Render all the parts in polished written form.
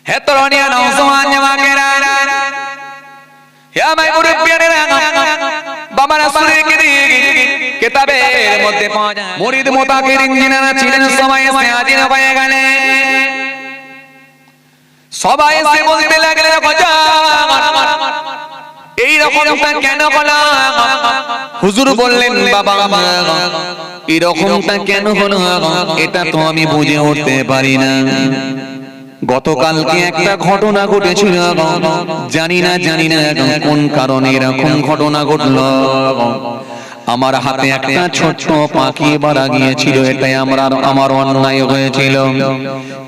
হে তরুণিয়া নওজওয়ান জওয়ানেরা, হে আমার মুরব্বিয়ানেরা, বাবা রাসূলের কিতাবের মধ্যে পাওয়া যায় মুরিদ মুতাকিরিন যিনারা ছিলেন সবাই হাজির হয়ে গেলেন। সবাই এসে বলতে লাগলেন, এই রকমটা কেন হলো? হুজুর বললেন, বাবা এই রকমটা কেন হলো এটা তো আমি বুঝে উঠতে পারি না। গতকালকে একটা ঘটনা ঘটেছিল, জানি না কোন কারণে এরকম ঘটনা ঘটলো। আমার হাতে একটা ছোট্ট পাখি মারা গিয়েছিল, এটাই আমার অন্যায় হয়েছিল।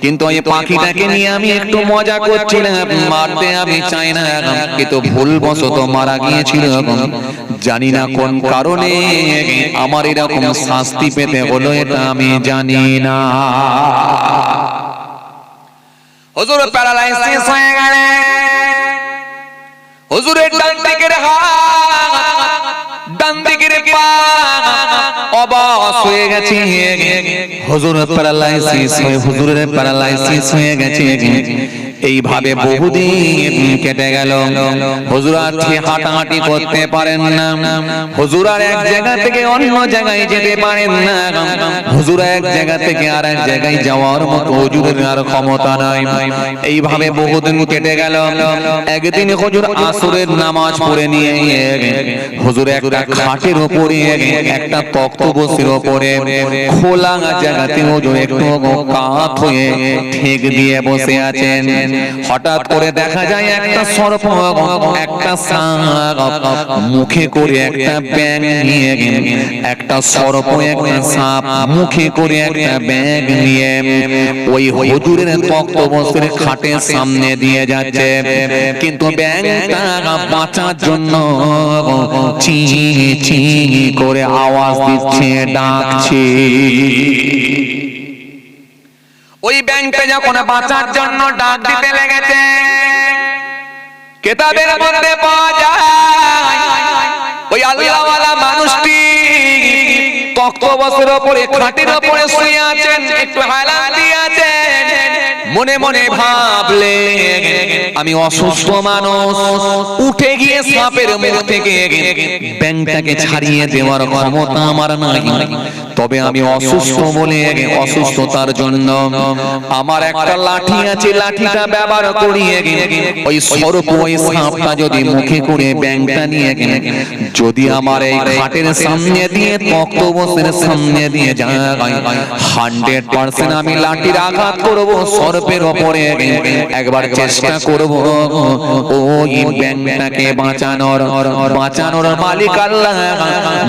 কিন্তু এই পাখিটাকে নিয়ে আমি একটু মজা করছিলাম, মারতে আমি চাই না, কিন্তু ভুলবশত মারা গিয়েছিল। জানি না কোন কারণে আমার এরকম শাস্তি পেতে হলো, এটা আমি জানি না। হুজুর প্যারালাইসিস হয়ে গেলেন। হুজুরের ডান দিকের হাত, ডান দিকের পা অবশ হয়ে গেছে। হুজুরের প্যারালাইসিস হয়ে গেছে। এইভাবে বহুদিন কেটে গেল। হুজুর আর হাঁটাহাঁটি করতে পারেন না। হুজুর আর এক জায়গা থেকে অন্য জায়গায় যেতে পারেন না। হুজুর এক জায়গা থেকে আর এক জায়গায় যাওয়ার মতো হুজুরের আর ক্ষমতা নাই। এইভাবে বহুদিন কেটে গেল। একদিন হুজুর আসরের নামাজ পড়ে নিয়ে হুজুর একটা খাটের উপরে, একটা তক্তপোষের উপরে খোলা জায়গাতে হুজুর একটু কাত হয়ে ঠেক দিয়ে বসে আছেন। হঠাৎ করে দেখা যায় একটা সর্প, একটা সাপ মুখে করে একটা ব্যাঙ নিয়ে, একটা সর্প একটা সাপ মুখে করে একটা ব্যাঙ নিয়ে ওই হুজুরের তক্তপোষের খাটের সামনে দিয়ে যাচ্ছে। কিন্তু ব্যাঙটা বাঁচার জন্য চি চি করে আওয়াজ দিচ্ছে, ডাকছে। ওই ব্যাংকটা যখন বাঁচার জন্য ডাক দিতে লেগেছে, কিতাবের মধ্যে পাওয়া যায় ওই আল্লাহওয়ালা মানুষটি তক্তপোষের উপরে, খাটের উপরে শুয়ে আছেন, একটু হেলান দিয়ে আছেন। মনে মনে ভাবলেন, আমি অসুস্থ মানুষ, উঠে গিয়ে সাপের মুখ থেকে ব্যাংকটাকে ছাড়িয়ে দেওয়ার ক্ষমতা আমার নাই। তবে আমি অসুস্থ বলে অসুস্থতার জন্য আমার একটা লাঠি আছে, লাঠিটা ব্যবহার করিয়ে ওই সর্প, ওই সাপটা যদি মুখে করে ব্যাংকটা নিয়ে যদি আমার এই খাটের সামনে দিয়ে, তক্তপোষের সামনে দিয়ে যায়, 100% আমি লাঠির আঘাত করব সর্পের উপরে। একবার চেষ্টা করব ওই ব্যাংকটাকে বাঁচানোর মালিক আল্লাহ,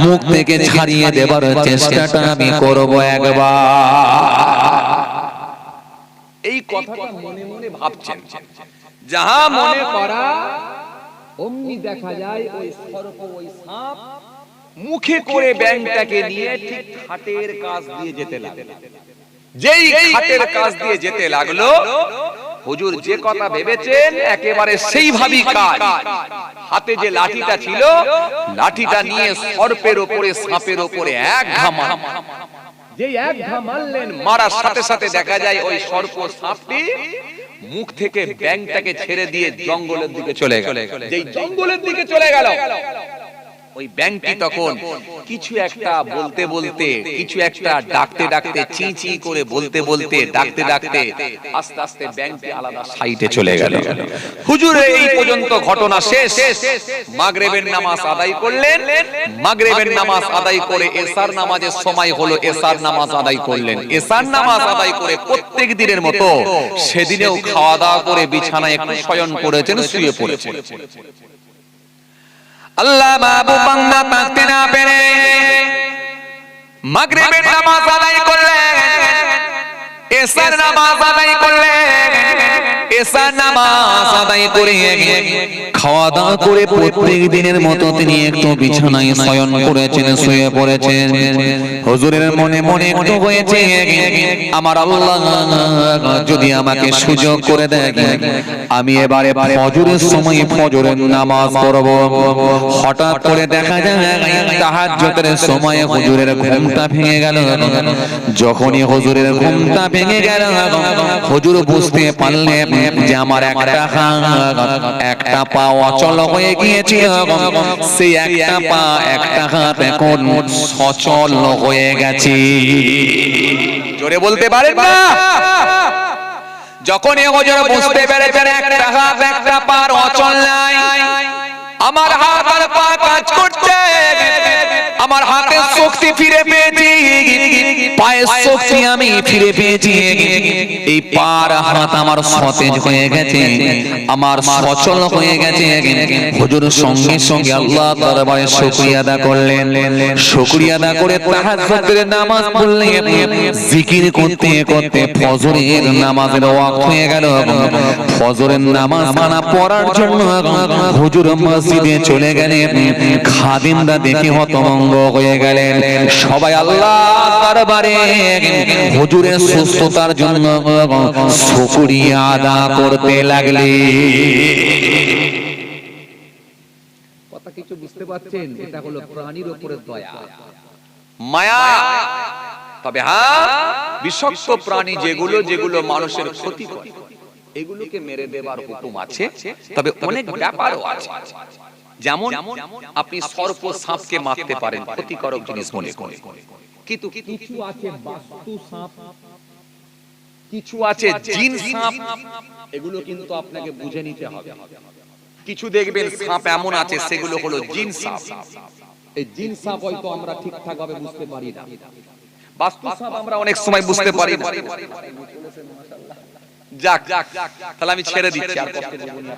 মুখ থেকে ছাড়িয়ে দেবার চেষ্টাটা আমি করব একবার। এই কথাটা মনে মনে ভাবছেন, যাহা মনে করা অমনি দেখা যায় ওই সর্প, ওই সাপ মুখে করে ব্যাংকটাকে নিয়ে ঠিক খাটের কাছ দিয়ে যেতে লাগলো। যেই খাটের কাছ দিয়ে যেতে লাগলো, হুজুর যে কথা ভেবেছেন একেবারে সেইভাবেই কাজ। হাতে যে লাঠিটা ছিল, লাঠিটা নিয়ে সর্পের উপরে, সাপের উপরে এক ঘা মারলেন। যেই এক ঘা মারলেন, মারার সাথে সাথে দেখা যায় ওই সর্প, সাপটি মুখ থেকে ব্যাংকটাকে ছেড়ে দিয়ে জঙ্গলের দিকে চলে গেল। যেই জঙ্গলের দিকে চলে গেল, ওই ব্যাংকটি তখন কিছু একটা বলতে বলতে, কিছু একটা ডাকতে ডাকতে, চি চি করে বলতে বলতে, ডাকতে ডাকতে আস্তে আস্তে ব্যাংকটি আলাদা সাইডে চলে গেল। হুজুরের এই পর্যন্ত ঘটনা শেষ। মাগরিবের নামাজ আদায় করলেন। মাগরিবের নামাজ আদায় করে এশার নামাজের সময় হলো, এশার নামাজ আদায় করলেন। এশার নামাজ আদায় করে প্রত্যেক দিনের মতো সেদিনেও খাওয়া দাওয়া করে বিছানায় একটু শয়ন করেছেন, শুয়ে পড়েছেন। আল্লাহ মাহবুব বান্দা থাকতে না পেরে মাগরিবের নামাজ আদায় করলেন, এশার নামাজ আদায় করলেন। এশার নামাজ আদায় করে খাওয়া দাওয়া করে প্রত্যেক দিনের মতো তিনি একটু বিছানায় শয়ন করেছেন, শুয়ে পড়েছেন। হুজুরের মনে মনে একটু হয়েছে, আমার আল্লাহ যদি আমাকে সুযোগ করে দেয়, আমি এবারে ফজরের সময় ফজরের নামাজ পড়ব। হঠাৎ করে দেখা যায় তাহাজ্জুদের সময় হুজুরের ঘুমটা ভেঙে গেল। যখনই হুজুরের ঘুমটা ভেঙে গেল, হুজুর বুঝতে পারলেন যে আমার একটা পা অচল হয়ে গিয়েছিল, সেই একটা পা একটা হাত এখন সচল হয়ে গেছে। জোরে বলতে পারেন না? যখন এ হুজুর বুঝতে পেরেছেন একটা হাত একটা পা অচল নাই, আমার হাত আর পা কাজ করছে, আমার হাতের শক্তি ফিরে পেয়েছি, পায়ের শক্তি আমি ফিরে পেয়েছি, এই পার হাত আমার সতেজ হয়ে গেছে, আমার সচল হয়ে গেছে। হুজুর সঙ্গে সঙ্গে আল্লাহ দরবারে শুকরিয়া আদা করলেন। শুকরিয়া আদা করে তাহাজ্জুদের নামাজ পড়লেন। জিকির করতে করতে ফজরের নামাজের ওয়াক্ত হয়ে গেল। ফজরের নামাজ পড়ার জন্য হুজুর মসজিদে চলে গেলেন। খাদিমরা দেখে হতভম্ব হয়ে গেলেন। সবাই আল্লাহ দরবারে হুজুরের সুস্থতার জন্য শুকরিয়া আদা করতে লাগলেন। কথা কিছু বুঝতে পারছেন? এটা হলো প্রাণীর উপরে দয়া, মায়া। তবে হ্যাঁ, বিষাক্ত প্রাণী যেগুলো মানুষের ক্ষতি করে, এগুলোকে মেরে দেবার হুকুম আছে। তবে অনেক ব্যাপারও আছে। যেমন আপনি সর্প সাপকে মারতে পারেন ক্ষতিকারক জিনিস মনে করে, কিন্তু কিছু আছে বাস্তু সাপ, কিছু আছে জিন সাপ, এগুলো কিন্তু আপনাকে বুঝে নিতে হবে। কিছু দেখবেন সাপ এমন আছে সেগুলো হলো জিন সাপ। এই জিন সাপ হয়তো আমরা ঠিকঠাক ভাবে বুঝতে পারি না, বাস্তু সাপ আমরা অনেক সময় বুঝতে পারি না। যাক, তাহলে আমি ছেড়ে দিচ্ছি, আর কষ্ট দেব না।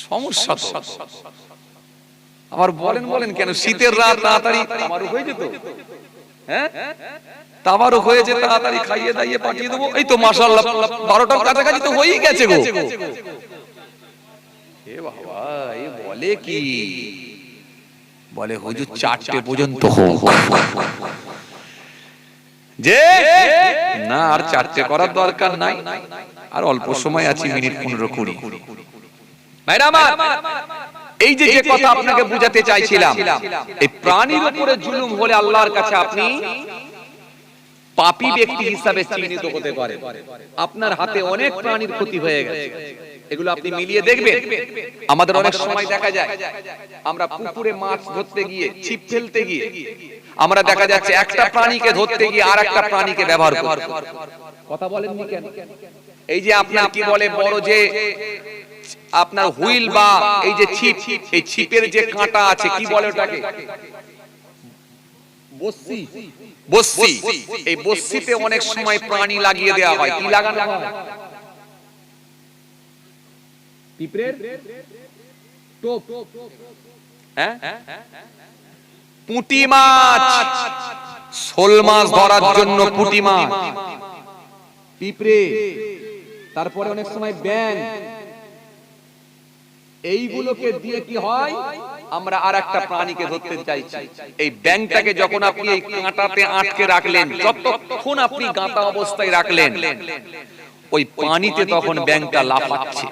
সমস্যা তো আবার বলেন কেন? শীতের রাত তাড়াতাড়ি আমারও হয়ে যেত, হ্যাঁ তাবারও হয়েছে, তাড়াতাড়ি খাইয়ে দাইয়ে পাঠিয়ে দেবো। এই তো মাশাআল্লাহ 12টার কাছাকাছি তো হয়েই গেছে গো। এ বাবা, এ বলে কি? বলে হুজুর 4টে পর্যন্ত হোক। যে না, আর 4টে করার দরকার নাই, আর অল্প সময় আছে, মিনিট 15-20। ভাইরা আমার, এই যে কথা আপনাকে বুঝাতে চাইছিলাম, এই প্রাণীর উপরে জুলুম হলে আল্লাহর কাছে আপনি পাপী ব্যক্তি হিসাবে চিহ্নিত হতে পারেন। আপনার হাতে অনেক প্রাণীর ক্ষতি হয়ে গেছে, এগুলো আপনি মিলিয়ে দেখবেন। আমাদের অনেক সময় দেখা যায় আমরা পুকুরে মাছ ধরতে গিয়ে, ছিপ ফেলতে গিয়ে আমরা দেখা যাচ্ছে একটা প্রাণীকে ধরতে গিয়ে আর একটা প্রাণীকে ব্যবহার করি। কথা বলেননি কেন? এই যে আপনার কি বলে বড় যে আপনার হুইল বা এই যে ছিপ, এই ছিপের যে কাঁটা আছে কি বলে ওটাকে? বস্সি। বস্সি। এই বস্সিতে অনেক সময় প্রাণী লাগিয়ে দেওয়া হয়। কি লাগানো হয়? পিঁপড়ের টোপ, হ্যাঁ, পুঁটি মাছ, শোল মাছ ধরার জন্য পুঁটি মাছ, পিঁপড়ে, তারপরে অনেক সময় ব্যাঙ, এইগুলোকে দিয়ে কি হয়? আমরা আর একটা প্রাণীকে ধরতে চাইছি। এই ব্যাঙটাকে যখন আপনি এই কাঁটাতে আটকে রাখলেন, যতক্ষণ আপনি গাঁথা অবস্থায় রাখলেন, ওই পানিতে তখন ব্যাঙটা লাফাচ্ছে,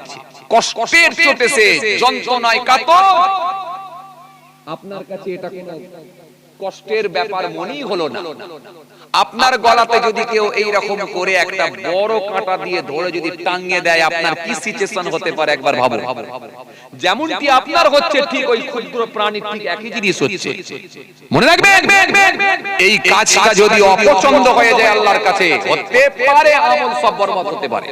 কষ্টের চোটে সে যন্ত্রণায় কাতর। আপনার কাছে এটা কোনো কষ্টের ব্যাপার মনেই হলো না। আপনার গলাতে যদি কেউ এই রকম করে একটা বড় কাঁটা দিয়ে ধরে যদি টাঙিয়ে দেয়, আপনার কি সিচুয়েশন হতে পারে একবার ভাবুন। যেমনটি আপনার হচ্ছে, ঠিক ওই ক্ষুদ্র প্রাণীর ঠিক একই জিনিস হচ্ছে। মনে রাখবেন, এই কাজটা যদি অপছন্দ হয়ে যায় আল্লাহর কাছে, হতে পারে আমল সব বরবাদ হতে পারে।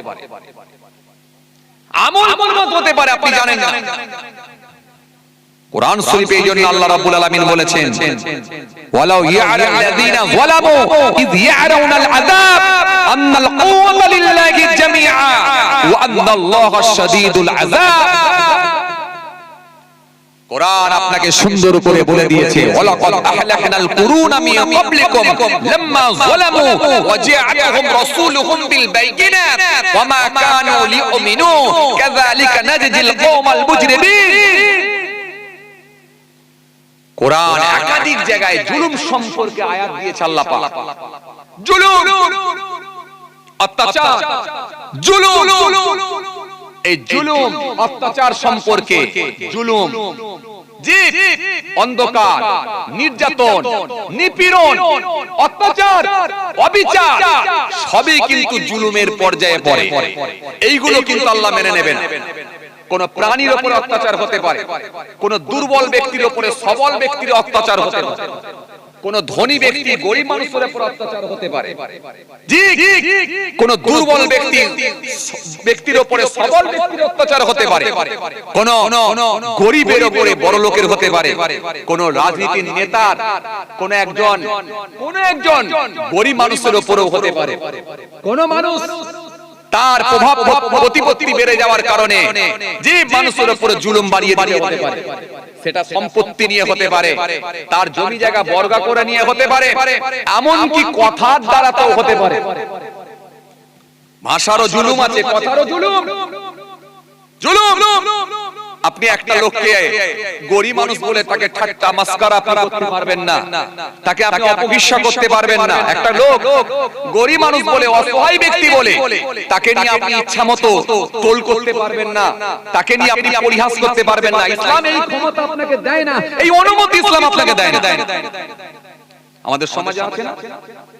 আমল বরবাদ হতে পারে, আপনি জানেন না। কুরআন শরীফে এইজন্য আল্লাহ রাব্বুল আলামিন বলেছেন, ওয়ালাউ ইয়ালাল্লাযিনা যালামু ইয ইয়ারাউনাল আযাব আন্নাল কুওয়াতা লিল্লাহি জামিআ ওয়া আন্নাল্লাহা শাদীদুল আযাব। কুরআন আপনাকে সুন্দর করে বলে দিয়েছে, ওয়ালাকাদ আহলাকনাল কুরুনা মিন ক্বাবলিকুম লাম্মা যালামু ওয়া জাআতুহুম রাসূলুহুম বিল বাইয়িনাত ওয়া মা কানু লিউমিনু কাযালিকা নাজজিল কওমাল মুজরিমিন। কোরআন একাধিক জায়গায় জুলুম সম্পর্কে আয়াত দিয়েছে আল্লাহ পাক। জুলুম, অত্যাচার, জুলুম, এই জুলুম অত্যাচার সম্পর্কে, জুলুম জি অন্ধকার, নির্যাতন, নিপীড়ন, অত্যাচার, অবিচার সবই কিন্তু জুলুমের পর্যায়ে পড়ে। এইগুলো কিন্তু আল্লাহ মেনে নেবেন। কোন প্রাণীর উপর অত্যাচার হতে পারে, কোন দুর্বল ব্যক্তির উপরে সবল ব্যক্তির অত্যাচার হতে পারে, কোন ধনী ব্যক্তি গরিব মানুষের উপর অত্যাচার হতে পারে, জি কোন দুর্বল ব্যক্তির উপরে সবল ব্যক্তির অত্যাচার হতে পারে, কোন গরিবের উপরে বড় লোকের হতে পারে, কোন রাজনীতির নেতার কোন একজন গরিব মানুষের উপরেও হতে পারে। কোন মানুষ তার প্রভাব প্রতিপত্তি বেড়ে যাওয়ার কারণে যে মানুষের উপরে জুলুম বাড়িয়ে দিতে হতে পারে, সেটা সম্পত্তি নিয়ে হতে পারে, তার জমি জায়গা বর্গা করে নিয়ে হতে পারে, এমনকি কথার দ্বারা তো হতে পারে। ভাষারও জুলুম আছে, কথারও জুলুম। আপনি একটা লোককে গরিব মানুষ বলে তাকে ঠাট্টা মাস্কারা আপনি করতে পারবেন না, তাকে আপনি অপবিশ্বাস করতে পারবেন না। একটা লোক গরিব মানুষ বলে, অসহায় ব্যক্তি বলে, তাকে নিয়ে আপনি ইচ্ছামতো তোল করতে পারবেন না, তাকে নিয়ে আপনি পরিহাস করতে পারবেন না। ইসলাম এই ক্ষমতা আপনাকে দেয় না, এই অনুমতি ইসলাম আপনাকে দেয় না। আমাদের সমাজে আছে না,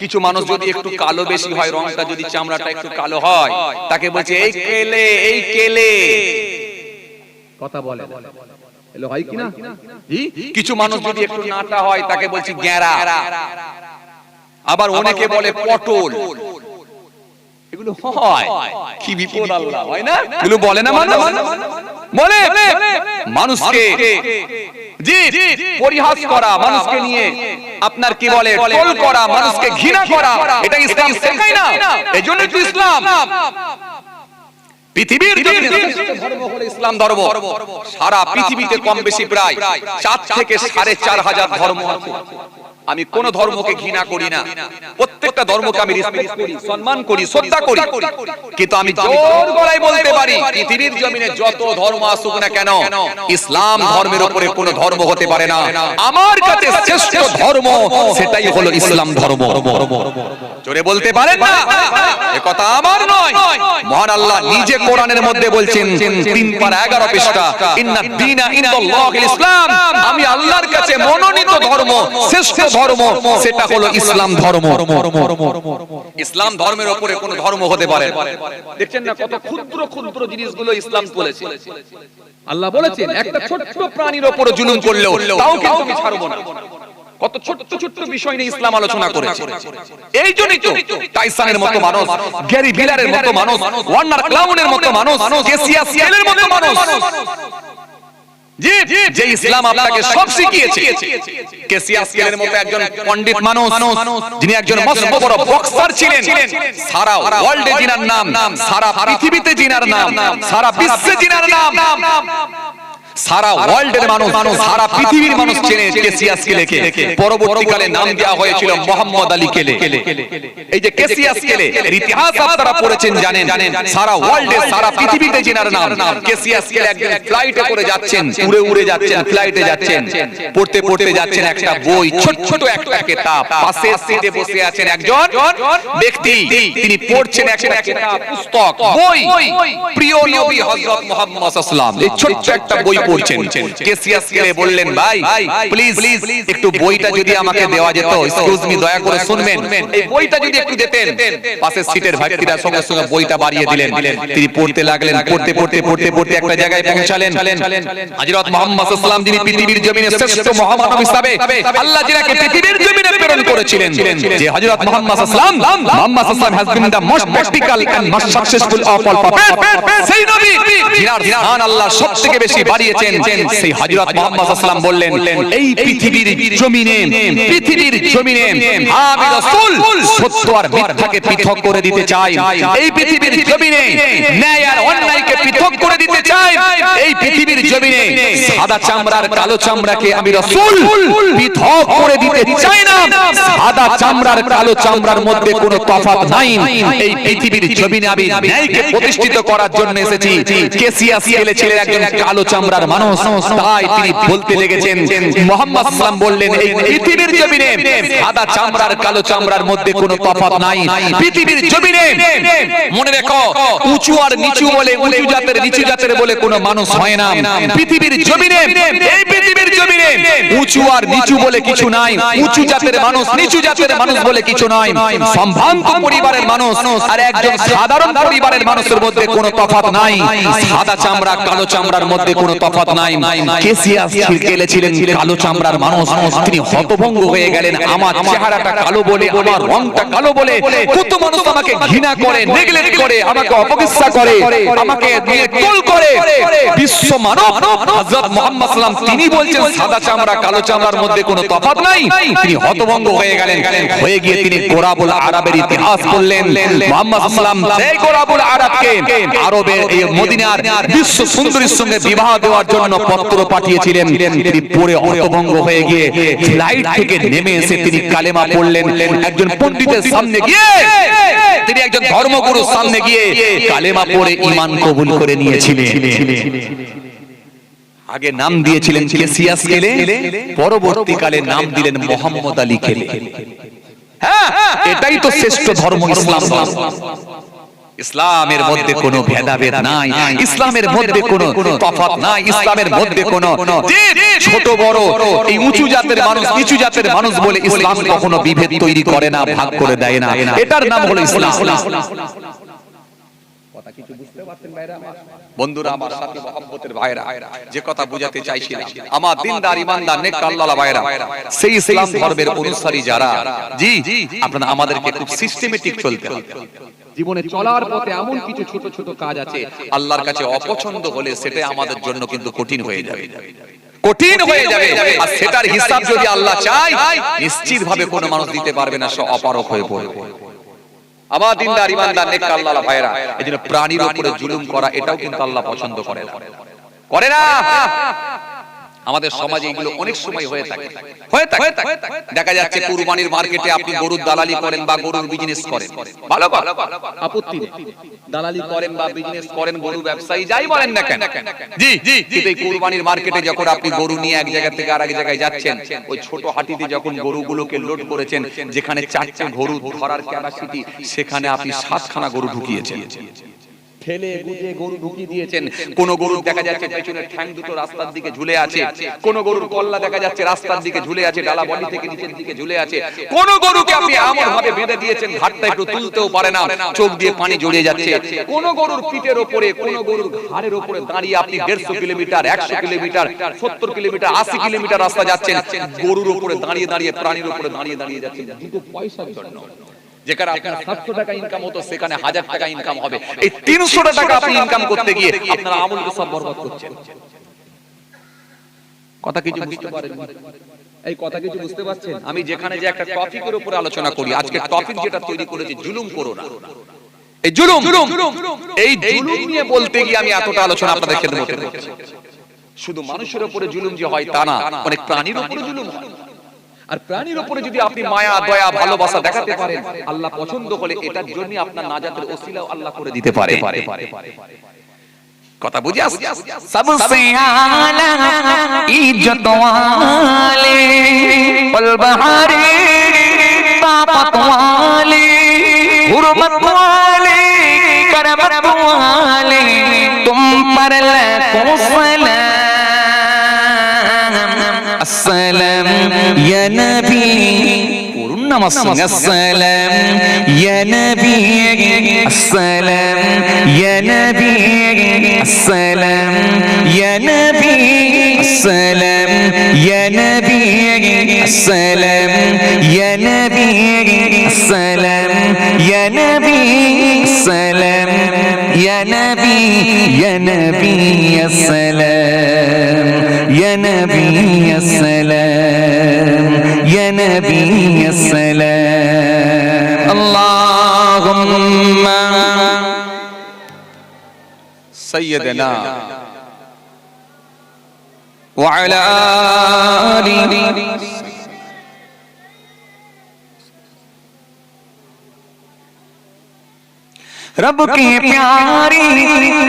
কিছু মানুষ যদি একটু কালো বেশি হয়, রংটা যদি চামড়াটা একটু কালো হয়, তাকে বলছে এই কেলে, এই কেলে কথা বলে, এলো হয় কিনা? কিছু মানুষ যদি একটু নাটা হয়, তাকে বলছি গ্যারা। আবার অনেকে বলে পটল। এগুলো হয় কি বিপদ আল্লাহ, হয় না? এগুলো বলে না মানুষ, বলে মানুষকে জি পরিহাস করা, মানুষকে নিয়ে আপনার কি বলে টল করা, মানুষকে ঘৃণা করা, এটা ইসলাম শেখায় না। এজন্য তো ইসলাম পৃথিবীর ধর্ম হলো ইসলাম ধর্ম। সারা পৃথিবীতে কম বেশি প্রায় 4 থেকে 4,500 ধর্ম আছে। আমি কোন ধর্মকে ঘৃণা করি না, প্রত্যেকটা ধর্মকে আমি রেসপেক্ট করি, সম্মান করি, শ্রদ্ধা করি। কিন্তু আমি জোর গলায় বলতে পারি, পৃথিবীর জমিনে যত ধর্ম আসুক না কেন, ইসলাম ধর্মের উপরে কোন ধর্ম হতে পারে না। আমার কাছে শ্রেষ্ঠ ধর্ম সেটাই হলো ইসলাম ধর্ম। জোরে বলতে পারেন না? এ কথা আমার নয়, মহান আল্লাহ নিজে কোরআনের মধ্যে বলছেন 3:11 পৃষ্ঠা, ইন্নাদ দীনা ইনদাল্লাহিল ইসলাম, আমি আল্লাহর কাছে মনোনীত ধর্ম, শ্রেষ্ঠ ধর্ম সেটা হলো ইসলাম ধর্ম। ইসলাম ধর্মের উপরে কোন ধর্ম হতে পারে না। দেখছেন না কত ক্ষুদ্র ক্ষুদ্র জিনিসগুলো ইসলাম বলেছে। আল্লাহ বলেছেন একটা ছোট্ট প্রাণীর উপর জুলুম করলেও তাও কিন্তু আমি ছাড়বো না। কত ছোট্ট ছোট্ট বিষয় নিয়ে ইসলাম আলোচনা করেছে। এই জন্যই তো টাইসনের মতো মানুষ, গ্যারি ভিলারের মতো মানুষ, ওয়ার্নার ক্লাউনের মতো মানুষ, কেসিয়া সিয়েলের মতো মানুষ, যে ইসলাম আপনাকে সব শিখিয়েছে। কেসিয়া সিয়েলের মতো একজন পণ্ডিত মানুষ, যিনি একজন মস্ত বড় বক্সার ছিলেন, সারা ওয়ার্ল্ডে জিনার নাম, সারা পৃথিবীতে জিনার নাম, সারা বিশ্বে জিনার নাম, সারা ওয়ার্ল্ডের মানুষ, সারা পৃথিবীর মানুষ চেনে কেসিয়াস কেলেকে। পরবর্তীকালে নাম দেওয়া হয়েছিল মোহাম্মদ আলী কেলে। এই যে কেসিয়াস কেলে এর ইতিহাস আপনারা পড়েছেন, জানেন। সারা ওয়ার্ল্ডে, সারা পৃথিবীতে জিনার নাম। কেসিয়াস কেলে একদিন ফ্লাইটে করে যাচ্ছেন, উড়ে উড়ে যাচ্ছেন, ফ্লাইটে যাচ্ছেন, পড়তে পড়তে যাচ্ছেন একটা বই, ছোট ছোট একটা কিতাব। পাশে সিটে বসে আছেন একজন ব্যক্তি, তিনি পড়ছেন একটা কিতাব, পুস্তক, বই, প্রিয় নবী হযরত মুহাম্মদ সাল্লাল্লাহু আলাইহি ওয়াসাল্লাম। এই ছোট একটা বই পড়ছেন। কেসিয়াস কেলে বললেন, ভাই প্লিজ একটু বইটা যদি আমাকে দেওয়া যেত, এক্সকিউজ মি, দয়া করে শুনবেন, এই বইটা যদি একটু দিতেন। পাশের সিটের ব্যক্তিরা সঙ্গে সঙ্গে বইটা বাড়িয়ে দিলেন। তিনি পড়তে লাগলেন, পড়তে পড়তে পড়তে পড়তে একটা জায়গায় পৌঁছালেন। হযরত মুহাম্মদ সাল্লাল্লাহু আলাইহি ওয়াসাল্লাম, যিনি পৃথিবীর জমিনে শ্রেষ্ঠ মহামানব হিসাবে আল্লাহ যিনাকে পৃথিবীর জমিনে প্রেরণ করেছিলেন, যে হযরত মুহাম্মদ সাল্লাল্লাহু আলাইহি ওয়াসাল্লাম has been the most practical and most successful of all prophets, সেই নবী যিনার ধ্যান আল্লাহ সবথেকে বেশি বাড়িয়েছেন, সেই হযরত মুহাম্মদ সাল্লাল্লাহু আলাইহি ওয়াসাল্লাম বললেন, এই পৃথিবীর জমিনে আমি রাসূল সত্য আর মিথ্যাকে পৃথক করে দিতে চাই। এই পৃথিবীর জমিনে ন্যায় আর অন্যায়কে পৃথক করে দিতে চাই। এই পৃথিবীর জমিনে সাদা চামড়ার কালো চামড়াকে আমি রাসূল পৃথক করে দিতে চাই না। সাদা চামড়ার কালো চামড়ার মধ্যে কোনো তফাৎ নাই। এই পৃথিবীর জমিনে আমি ন্যায়কে প্রতিষ্ঠিত করার জন্য এসেছি। কেসিয়াস কেলে ছিলেন একজন কালো চামড়ার চামড়ার মানুষ, তাই তিনি বলতে লেগেছেন, মুহাম্মদ সাল্লাল্লাহু বললেন, এই পৃথিবীর জমিনে সাদা চামড়ার কালো চামড়ার মধ্যে কোনো তফাৎ নাই। পৃথিবীর জমিনে মনে রেখো, উঁচু আর নিচু বলে, উঁচু জাতের নিচু জাতের বলে কোনো মানুষ হয় না। পৃথিবীর জমিনে, এই পৃথিবীর জমিনে উঁচু আর নিচু বলে কিছু নাই। উঁচু জাতের মানুষ, নিচু জাতের মানুষ বলে কিছু নাই। সম্ভ্রান্ত পরিবারের মানুষ আর একজন সাধারণ পরিবারের মানুষের মধ্যে কোনো তফাৎ নাই। সাদা চামড়া কালো চামড়ার মধ্যে কোনো তফাৎ নাই। কেসিয়াস ছিলকেলে ছিলেন কালো চামড়ার মানুষ, তিনি হতভম্ব হয়ে গেলেন। আমার চেহারাটা কালো বলে, আমার রংটা কালো বলে কত মানুষ আমাকে ঘৃণা করে, নেগলেক্ট করে, আমাকে অপবিশ্বাস করে, আমাকে নিয়ে তোল করে। বিশ্ব মানব হযরত মুহাম্মদ সাল্লাল্লাহু আলাইহি তিনি বলছেন সাদা চামড়া কালো চামড়ার মধ্যে কোনো তফাৎ নাই। তিনি হতভম্ব হয়ে গেলেন। হয়ে গিয়ে তিনি গোরাবুল আরবের ইতিহাস বললেন। মুহাম্মদ সাল্লাল্লাহু আলাইহি সেই গোরাবুল আরবকে আরবের এই মদিনার বিশ্ব সুন্দরীর সঙ্গে বিবাহ দেওয়ার জন্য পত্র পাঠিয়েছিলেন। তিনি পড়ে হতভম্ব হয়ে গিয়ে ফ্লাইট থেকে নেমে এসে তিনি কালেমা পড়লেন। একজন পণ্ডিতের সামনে গিয়ে, তিনি একজন ধর্মগুরুর সামনে গিয়ে কালেমা পড়ে ঈমান কবুল করে নিয়েছিলেন। আগে নাম দিয়েছিলেন কেসিয়াস কেলে, পরবর্তীকালে নাম দিলেন মোহাম্মদ আলী কেলে। হ্যাঁ, এটাই তো শ্রেষ্ঠ ধর্ম ইসলাম। ইসলামের মধ্যে কোনো ভেদাভেদ নাই, ইসলামের মধ্যে কোনো তফাৎ নাই, ইসলামের মধ্যে কোনো ছোট বড়, এই উঁচু জাতের মানুষ নিচু জাতের মানুষ বলে ইসলাম কখনো বিভেদ তৈরি করে না, ভাগ করে দেয় না। এটার নাম হলো ইসলাম। কথা কিছু বুঝতে পারছেন ভাইরা? বন্ধুরা, আমার সাথে মহব্বতের ভাইরা, যে কথা বুঝাতে চাইছিলাম, আমার দিনদার ইমানদার নেক আল্লাহওয়ালা ভাইরা, সেই ইসলাম ধর্মের অনুসারী যারা, জি আপনারা আমাদেরকে খুব সিস্টেমেটিক চলতে হবে। জীবনে চলার পথে এমন কিছু ছোট ছোট কাজ আছে আল্লাহর কাছে অপছন্দ হলে সেটা আমাদের জন্য কিন্তু কঠিন হয়ে যাবে, কঠিন হয়ে যাবে। আর সেটার হিসাব যদি আল্লাহ চায়, নিশ্চিতভাবে কোনো মানুষ দিতে পারবে না, সে অপারক হয়ে পড়বে। আমার দিনদার ইমানদার নেক আল্লাহওয়ালা ভাইরা, এজন্য প্রাণীর উপরে জুলুম করা এটাও কিন্তু আল্লাহ পছন্দ করে না, করে না। আমাদের সমাজে এগুলো অনেক সময় হয়ে থাকে। দেখা যাচ্ছে কুরবানির মার্কেটে আপনি গরুর দালালি করেন বা গরুর বিজনেস করেন, ভালো আপত্তি নেই, দালালি করেন বা বিজনেস করেন, গরু ব্যবসায়ী যাই বলেন না কেন, জি কিন্তু এই কুরবানির মার্কেটে যখন আপনি গরু নিয়ে এক জায়গা থেকে আরেক জায়গায় যাচ্ছেন, ওই ছোট হাটিতে যখন গরুগুলোকে লোড করেছেন, যেখানে 4টে গরু ধরার ক্যাপাসিটি, সেখানে আপনি 7খানা গরু ঢুকিয়েছেন, ঠেলে গুজে গরু ঢুকিয়ে দিয়েছেন। কোন গরুর দেখা যাচ্ছে পেছনের ঠ্যাং দুটো রাস্তার দিকে ঝুলে আছে, কোন গরুর কল্লা দেখা যাচ্ছে রাস্তার দিকে ঝুলে আছে, ডালা বডি থেকে নিচের দিকে ঝুলে আছে। কোন গরুকে আপনি এমন ভাবে বেঁধে দিয়েছেন ঘাটটা একটু তুলতেও পারে না, চোখ দিয়ে পানি জড়িয়ে যাচ্ছে। কোন গরুর পিঠের উপরে, কোন গরুর ঘাড়ের উপরে দাঁড়িয়ে আপনি 150 কিলোমিটার, 100 কিলোমিটার, 70 কিলোমিটার, 80 কিলোমিটার রাস্তা যাচ্ছেন, গরুর উপরে দাঁড়িয়ে দাঁড়িয়ে, প্রাণীর উপরে দাঁড়িয়ে দাঁড়িয়ে যাচ্ছেন দুটো পয়সার জন্য। যেখানে আপনার 700 টাকা ইনকাম হতো, সেখানে 1000 টাকা ইনকাম হবে। এই 300 টাকা আপনি ইনকাম করতে গিয়ে আপনারা আমলকে সব বরবাদ করছেন। কথা কিছু বুঝতে পারেন? এই কথা কিছু বুঝতে পারছেন? আমি যেখানে যে একটা টপিকের উপরে আলোচনা করি, আজকে টপিক যেটা তৈরি করেছি, জুলুম করো না। এই জুলুম, এই জুলুম নিয়ে বলতে গিয়ে আমি এতটা আলোচনা আপনাদের খেদমতে করছি। শুধু মানুষের উপরে জুলুম যে হয় তা না, অনেক প্রাণীর উপরে জুলুম হয়। আর প্রাণীর উপরে যদি আপনি মায়া, দয়া, ভালোবাসা দেখাতে পারেন, আল্লাহ পছন্দ হলে এটার জন্য আপনার নাজাতের ওসিলাও আল্লাহ করে দিতে পারে। কথা বুঝে আসছে? सबसे आला इज्जत वाले पल बहारे ताकत वाले हुर्मत वाले करमत वाले तुम पर लाखों सलाम अस्सलाम या नबी अस्सलाम या नबी अस्सलाम या नबी अस्सलाम या नबी अस्सलाम या नबी अस्सलाम या नबी अस्सलाम या नबी अस्सलाम या नबी या नबी अस्सलाम या नबी अस्सलाम या नबी अस्सलाम अल्लाहुम्मा सय्यदना व अला आलिहि रब के प्यारे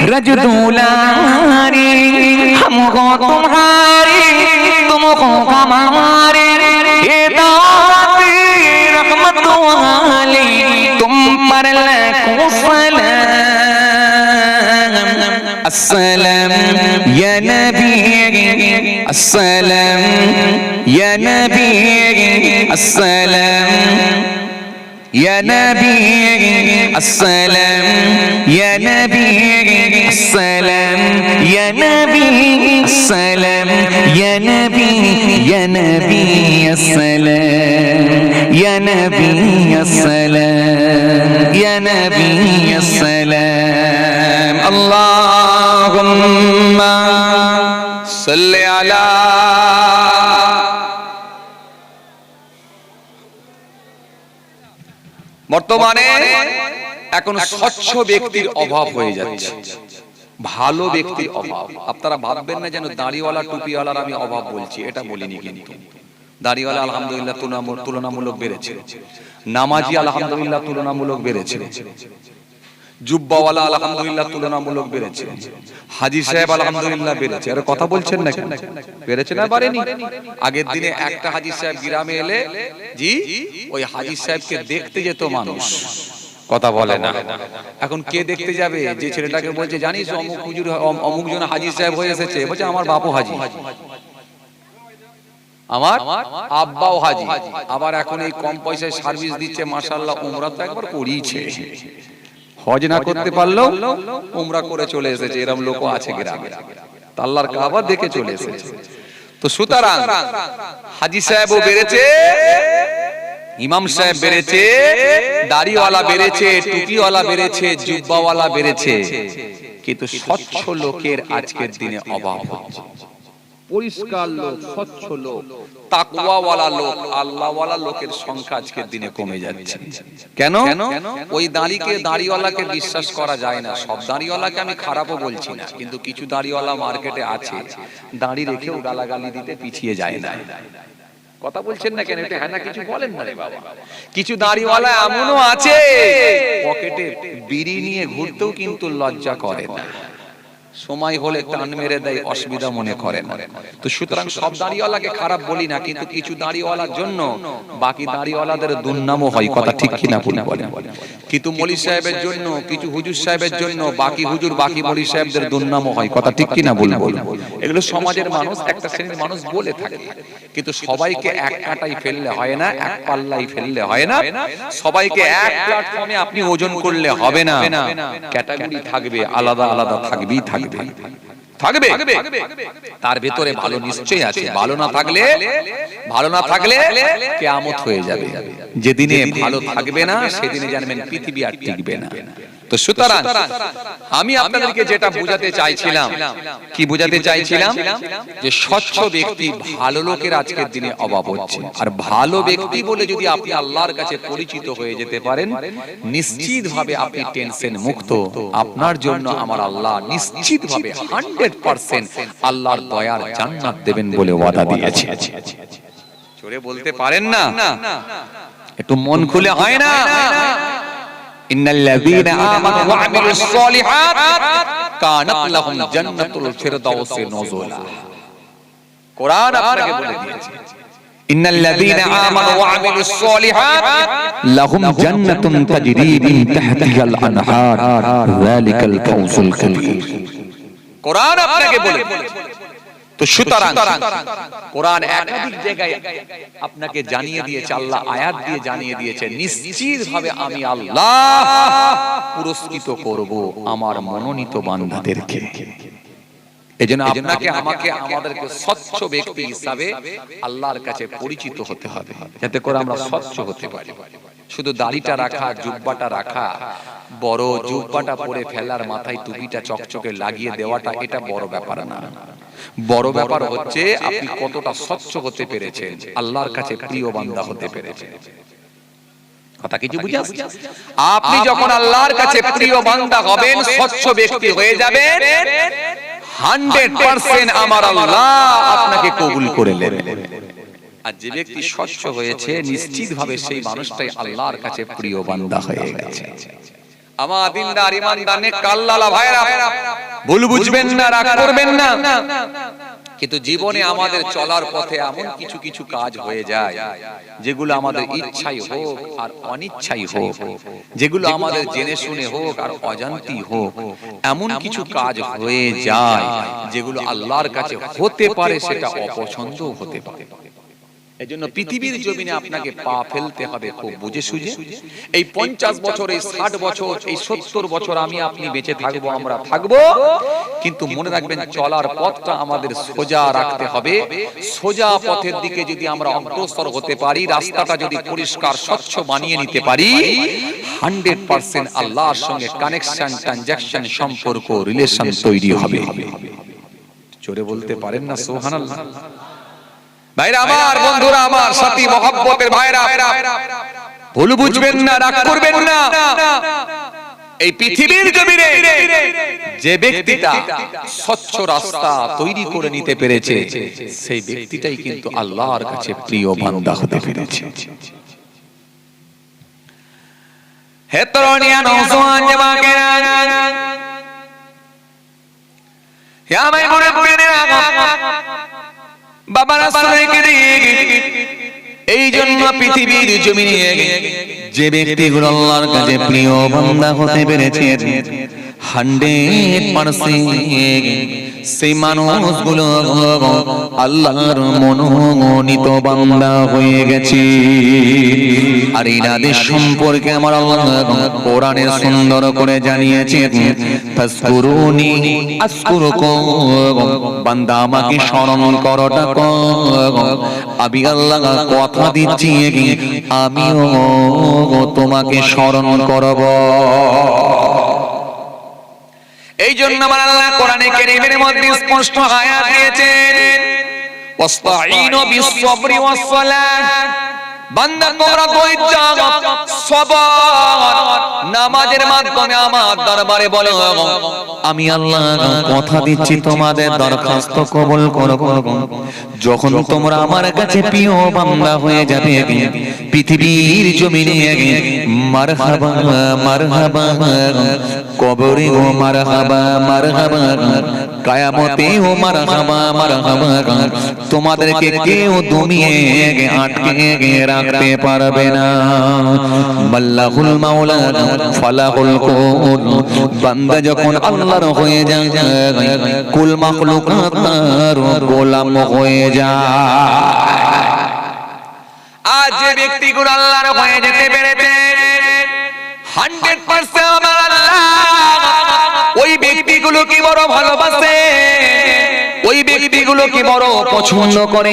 रज दुलारे हम हो तुम्हारे तुम हो हमारे ये दात रहमत वाले तुम पर लाखों सलाम अस्सलाम या नबी अस्सलाम या नबी अस्सलाम या नबी अस्सलाम या नबी अस्सलाम या नबी अस्सलाम या नबी या नबी अस्सलाम या नबी अस्सलाम या नबी अस्सलाम अल्लाहुम्मा सल्ले अला বর্তমানে এখন স্বচ্ছ ব্যক্তির অভাব হয়ে যাচ্ছে, ভালো ব্যক্তির অভাব। আপনারা ভাববেন না যেন দাড়িওয়ালা টুপিওয়ালার আমি অভাব বলছি, এটা বলিনি। কিন্তু দাড়িওয়ালা আলহামদুলিল্লাহ তুলনামূলক বেড়েছে, নামাজি আলহামদুলিল্লাহ তুলনামূলক বেড়েছে, জুব্বাওয়ালা আলহামদুলিল্লাহ তুলনামূলক বেড়েছে, হাজী সাহেব আলহামদুলিল্লাহ বেড়েছে। আর কথা বলছেন না কেন? বেড়েছে না বাড়েনি? আগের দিনে একটা হাজী সাহেব গ্রামে এলে জি ওই হাজী সাহেবকে দেখতে যেত মানুষ, কথা বলে না। এখন কে দেখতে যাবে? যে ছেলেটাকে বলছে জানিস অমুক হুজুর অমুক জন হাজী সাহেব হয়ে এসেছে, বলছে আমার বাপও হাজী, আমার আব্বাও হাজী। আবার এখন এই কম পয়সায় সার্ভিস দিচ্ছে, মাশাআল্লাহ উমরা তো একবার করিয়েছে, হজ না করতে পারলেও উমরা করে চলে এসেছে, এরকম লোকও আছে গ্রামে, আল্লাহর কাবা দেখে চলে এসেছে। তো সুতরাং হাজী সাহেবও বেড়েছে, ইমাম সাহেব বেড়েছে, দাড়িওয়ালা বেড়েছে, টুপিওয়ালা বেড়েছে, জুব্বাওয়ালা বেড়েছে, কিন্তু স্বচ্ছ লোকের আজকের দিনে অভাব হচ্ছে। পরিষ্কার লোক, স্বচ্ছ লোক, তাকওয়াওয়ালা লোক, আল্লাহওয়ালা লোকের সংখ্যা আজকের দিনে কমে যাচ্ছে। কেন? ওই দাড়িওয়ালাকে বিশ্বাস করা যায় না। সব দাড়িওয়ালাকে আমি খারাপও বলছি না, কিন্তু কিছু দাড়িওয়ালা মার্কেটে আছে, দাড়ি রেখেও গালাগালি দিতে পিছিয়ে যায় না। কথা বলছেন না কেন? এটা হ্যাঁ না কিছু বলেন না রে বাবা। কিছু দাড়িওয়ালা এমনও আছে পকেটে বিড়ি নিয়ে ঘুরতেও কিন্তু লজ্জা করে না, সময় হলে টান মেরে দেয়, অসুবিধা মনে করেন। তো সুতরাং সব দাড়িওয়ালাকে খারাপ বলি না, কিন্তু কিছু দাড়িওয়ালার জন্য বাকি দাড়িওয়ালাদের দুর্নামও হয়, কথা ঠিক কিনা বলেন। কিন্তু মলি সাহেবের জন্য, কিছু হুজুর সাহেবের জন্য বাকি হুজুর বাকি মলি সাহেবদের দুর্নামও হয়, কথা ঠিক কিনা বলবো। এগুলো সমাজের মানুষ, একটা শ্রেণীর মানুষ বলে থাকে, কিন্তু সবাইকে এক কাঁটাই ফেললে হয় না, এক পাল্লাই ফেললে হয় না, সবাইকে এক প্ল্যাটফর্মে আপনি ওজন করলে হবে না। ক্যাটাগরি থাকবে, আলাদা আলাদা থাকবেই থাকবে। তার ভেতরে ভালো নিশ্চয়ই আছে, ভালো না থাকলে কিয়ামত হয়ে যাবে। যেদিনে ভালো থাকবে না সেদিনে জানবেন পৃথিবী আর টিকবে না। তো সুতরাং আমি আপনাদেরকে যেটা বোঝাতে চাইছিলাম, কি বোঝাতে চাইছিলাম, যে স্বচ্ছ ব্যক্তি, ভালো লোকের আজকের দিনে অভাব হচ্ছে। আর ভালো ব্যক্তি বলে যদি আপনি আল্লাহর কাছে পরিচিত হয়ে যেতে পারেন, নিশ্চিতভাবে আপনি টেনশন মুক্ত। আপনার জন্য আমার আল্লাহ নিশ্চিতভাবে 100% আল্লাহর দয়ার জান্নাত দেবেন বলে ওয়াদা দিয়েছে। জোরে বলতে পারেন না? একটু মন খুলে হয় না? ইন্নাল্লাযীনা আমানু ওয়া আমিলুস সলিহাত কানাত লাহুম জান্নাতুল ফিরদাউসি নুজুলা। কোরআন আপনাকে বলে দিয়েছে, ইন্নাল্লাযীনা আমানু ওয়া আমিলুস সলিহাত লাহুম জান্নাতুন তাজরি মিন তাহতিহাল আনহার যালিকাল ফাওজুল কাবীর। কোরআন আপনাকে বলে দিয়েছে। তো সুতরাং কোরআন একাধিক জায়গায় আপনাকে জানিয়ে দিয়েছে, আল্লাহ আয়াত দিয়ে জানিয়ে দিয়েছে, নিশ্চিতভাবে আমি আল্লাহ পুরস্কৃত করব আমার মনোনীত বান্দাদেরকে। এজন্য আপনাকে আমাকে আমাদেরকে স্বচ্ছ ব্যক্তি হিসাবে আল্লাহর কাছে পরিচিত হতে হবে, যাতে করে আমরা স্বচ্ছ হতে পারি। শুধু দাড়িটা রাখা, জুব্বাটা রাখা, বড় জুব্বাটা পরে ফেলার, মাথায় টুপিটা চকচকে লাগিয়ে দেওয়াটা, এটা বড় ব্যাপার না। বড় ব্যাপার হচ্ছে আপনি কতটা স্বচ্ছ হতে পেরেছেন, আল্লাহর কাছে প্রিয় বান্দা হতে পেরেছেন। কথা কিছু বুঝে আসছে? আপনি যখন আল্লাহর কাছে প্রিয় বান্দা হবেন, স্বচ্ছ ব্যক্তি হয়ে যাবেন, 100% আমার আল্লাহ আপনাকে কবুল করে নেবেন। আর যে ব্যক্তি স্বচ্ছ হয়েছে, নিশ্চিতভাবে সেই মানুষটাই আল্লাহর কাছে প্রিয় বান্দা হয়ে গেছে। আমার দিনদার ইমানদার নেক আল্লাহ ভাইরা, ভুল বুঝবেন না, রাগ করবেন না, কিন্তু জীবনে আমাদের চলার পথে এমন কিছু কিছু কাজ হয়ে যায় যেগুলো আমাদের ইচ্ছাই হোক আর অনিচ্ছাই হোক, যেগুলো আমাদের জেনে শুনে হোক আর অজান্তি হোক, এমন কিছু কাজ হয়ে যায় যেগুলো আল্লাহর কাছে হতে পারে, সেটা অপছন্দ হতে পারে। এজন্য পৃথিবীর জমিনে আপনাকে পা ফেলতে হবে খুব বুঝে সুঝে। এই 50 বছর, এই 60 বছর, এই 70 বছর আমি আপনি বেঁচে থাকবো, আমরা থাকবো, কিন্তু মনে রাখবেন চলার পথটা আমাদের সোজা রাখতে হবে। সোজা পথের দিকে যদি আমরা অগ্রসর হতে পারি, রাস্তাটা যদি পরিষ্কার স্বচ্ছ বানিয়ে নিতে পারি, 100% আল্লাহর সঙ্গে কানেকশন, ট্রানজাকশন, সম্পর্ক, রিলেশন তৈরি হবে। জোরে বলতে পারেন না সুবহানাল্লাহ? ভাইরা আমার, বন্ধুরা আমার, সাথী মহব্বতের ভাইরা, ভুল বুঝবেন না, রাগ করবেন না। এই পৃথিবীর জমিনে যে ব্যক্তিটা স্বচ্ছ রাস্তা তৈরি করে নিতে পেরেছে, সেই ব্যক্তিটাই কিন্তু আল্লাহর কাছে প্রিয় বান্দা হতে পেরেছে। হে তরুণিয়া, নওজোয়ান যুবকেরা, হে আমার মুরব্বিরা, বাবারা শুনে এই জন্য পৃথিবীর জমিনে যে ব্যক্তিগুলো আল্লাহর কাছে প্রিয় বান্দা হতে পেরেছে, 100% সেই মানুষগুলো আল্লাহর মনোনীত বান্দা হয়ে গেছে। আর এনাদের সম্পর্কে আমার আল্লাহ কোরআনে সুন্দর করে জানিয়েছেন, ফাসকুরুনি আযকুরুকুম, বান্দা আমাকে স্মরণ করোটা আমি আল্লাহ কথা দিচ্ছি আমিও তোমাকে স্মরণ করব। এই জন্য আমার আল্লাহ কোরআনে কারীমের মধ্যে স্পষ্ট আয়াত দিয়েছেন, ওয়াস্তাঈনু বিস-সাবরি ওয়াস-সালাহ, বান্দা তোমরা ধৈর্য, সবর, নামাজের মাধ্যমে আমার দরবারে বলো আমি আল্লাহ কথা দিচ্ছি তোমাদের দরখাস্ত কবুল করব। যখন তোমরা আমার কাছে প্রিয় বান্দা হয়ে যাবে, পৃথিবীর জমিনে মারহাবা মারহাবা, কবরে ও মারহাবা মারহাবা, কিয়ামতে ও মারহাবা মারহাবা, তোমাদেরকে কেউ দমিয়ে আটকে রাখতে পারবে না। মাল্লাহুল মাওলা ফালাহুল কুল, বান্দা যখন আল্লাহর হয়ে যায়, কুল মাখলুকাত তার গোলাম হয়ে যায়। আজ যে ব্যক্তিগুলো আল্লাহর হয়ে যেতে পেরেছে, 100% আমার আল্লাহ ওই ব্যক্তিগুলো কি বড় ভালোবাসে, ওই ব্যক্তিগুলো কি বড় পছন্দ করে।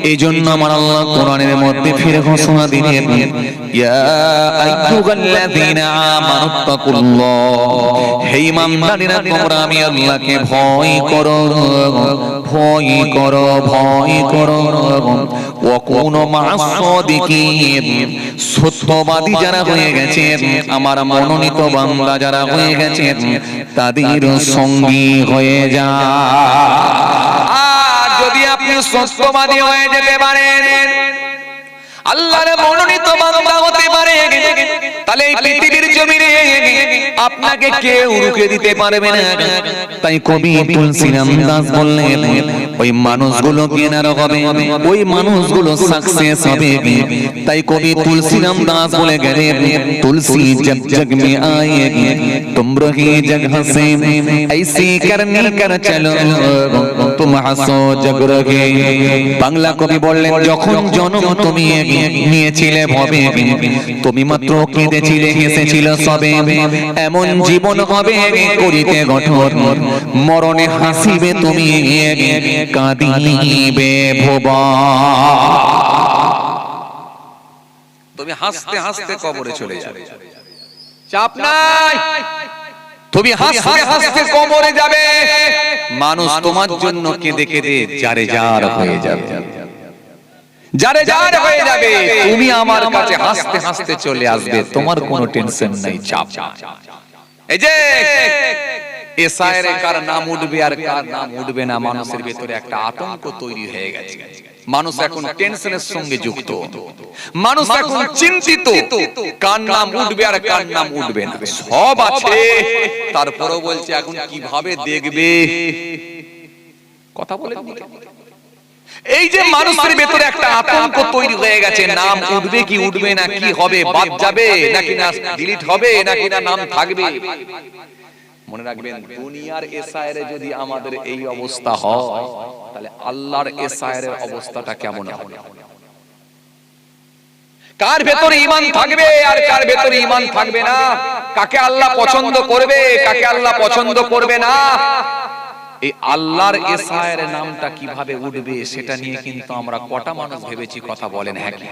এই জন্য আমার আল্লাহ কোরআনের মধ্যে ফিরে ঘোষণা দিলেন, ইয়া আইয়ুহাল্লাযীনা আমানুত্তাকুল্লাহ, হে ঈমানদারেরা তোমরা আমি আল্লাহকে ভয় করো, ভয় করো, ভয় করো, ওয়া কুনু মা'আস সাদিকিন, সত্যবাদী যারা হয়ে গেছে, আমার মনোনীত বান্দা যারা হয়ে গেছে, তাদের সঙ্গী হয়ে যায়। আর যদি আপনি সত্যবাদী হয়ে যেতে পারেন, আল্লাহর মনোনীত বান্দা হতে পারে, তাহলে এই পৃথিবীর জমিনে আপনাকে কেউ রুখে দিতে পারবে না। তাই কবি তুলসীরাম দাস বললেন, ওই মানুষগুলো কেনার হবে, ওই মানুষগুলো সাকসেস হবে। তাই কবি তুলসীরাম দাস বলে গেলেন, তুলসী জগ জগ মে আয়েগি তুম রহি জগহ সে, ऐसी करनी कर चलो तुम हंसो जग रहे। বাংলা কবি বললেন, যখন জন্ম তুমি নিয়েছিলে ভবে, তুমি মাত্র কেঁদেছিলে হেসেছিল সবে, এমন জীবন হবে করিতে গঠন, মরণে হাসিবে তুমি কাঁদিবে ভুবন। তুমি হাসতে হাসতে কবরে চলে যাবে, চাপ নাই, তুমি হাসতে হাসতে কবরে যাবে, মানুষ তোমার জন্য কেঁদে কেঁদে জারে জার হয়ে যাবে, জারে জার হয়ে যাবে। তুমি আমার কাছে হাসতে হাসতে চলে আসবে, তোমার কোনো টেনশন নাই, চাপ। এই যে এসআইআরে কার নাম উঠবে আর কার নাম উঠবে না, মানুষের ভেতরে একটা আতঙ্ক তৈরি হয়ে গেছে। মানুষ এখন টেনশনের সঙ্গে যুক্ত, মানুষ এখন চিন্তিত কার নাম উঠবে আর কার নাম উঠবে না। সব আছে, তারপরও বলছে এখন কিভাবে দেখবে। কথা বলেন, এই যে মানুষের ভেতরে একটা আতঙ্ক তৈরি হয়ে গেছে, নাম উঠবে কি উঠবে না, কি হবে, বাদ যাবে নাকি না ডিলিট হবে নাকি না নাম থাকবে। মনে রাখবেন, দুনিয়ার এসআইআরে যদি আমাদের এই অবস্থা হয়, তাহলে আল্লাহর এসআইআরের অবস্থাটা কেমন হবে? কার ভেতরে ঈমান থাকবে আর কার ভেতরে ঈমান থাকবে না, কাকে আল্লাহ পছন্দ করবে কাকে আল্লাহ পছন্দ করবে না, এই আল্লাহর এসআইআর নামটা কিভাবে উঠবে সেটা নিয়ে কিন্তু আমরা কটা মানুষ ভেবেছি? কথা বলেন হ্যাঁ কি?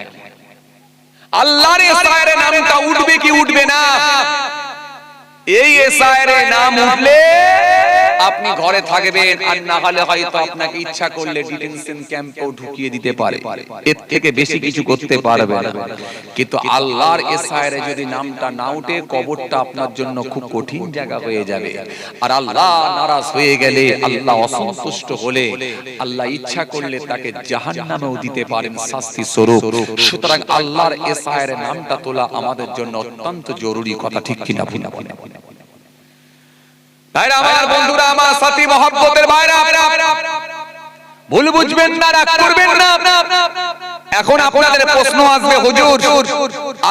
আল্লাহর এসআইআর নামটা উঠবে কি উঠবে না, এই এসআইআর নাম উঠলে আপনি ঘরে থাকবেন, আর না হলে হয়তো আপনাকে ইচ্ছা করলে ডিটেনশন ক্যাম্পেও ঢুকিয়ে দিতে পারে, এর থেকে বেশি কিছু করতে পারবে না। কিন্তু আল্লাহর এসআইআর যদি নামটা না উঠে, কবরটা আপনার জন্য খুব কঠিন জায়গা হয়ে যাবে। আর আল্লাহ নারাজ হয়ে গেলে, আল্লাহ অসন্তুষ্ট হলে, আল্লাহ ইচ্ছা করলে তাকে জাহান্নামেও দিতে পারেন শাস্তি স্বরূপ। সুতরাং আল্লাহর এসআইআর নামটা তোলা আমাদের জন্য অত্যন্ত জরুরি। কথা ঠিক কিনা? ভাইরা আমার, বন্ধুরা আমার, সাথী মহব্বতের ভাইরা, ভুল বুঝবেন না, রাগ করবেন না। এখন আপনাদের প্রশ্ন আসবে, হুজুর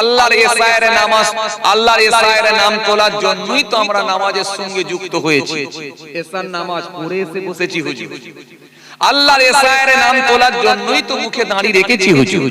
আল্লাহর এসআইআর নামাজ, আল্লাহর এসআইআর নাম তোলার জন্যই তো আমরা নামাজের সঙ্গে যুক্ত হয়েছি, এসার নামাজ পড়ে এসে বসেছি হুজুর, আল্লাহর এসআইআর নাম তোলার জন্যই তো মুখে দাঁড়ি রেখেছি হুজুর,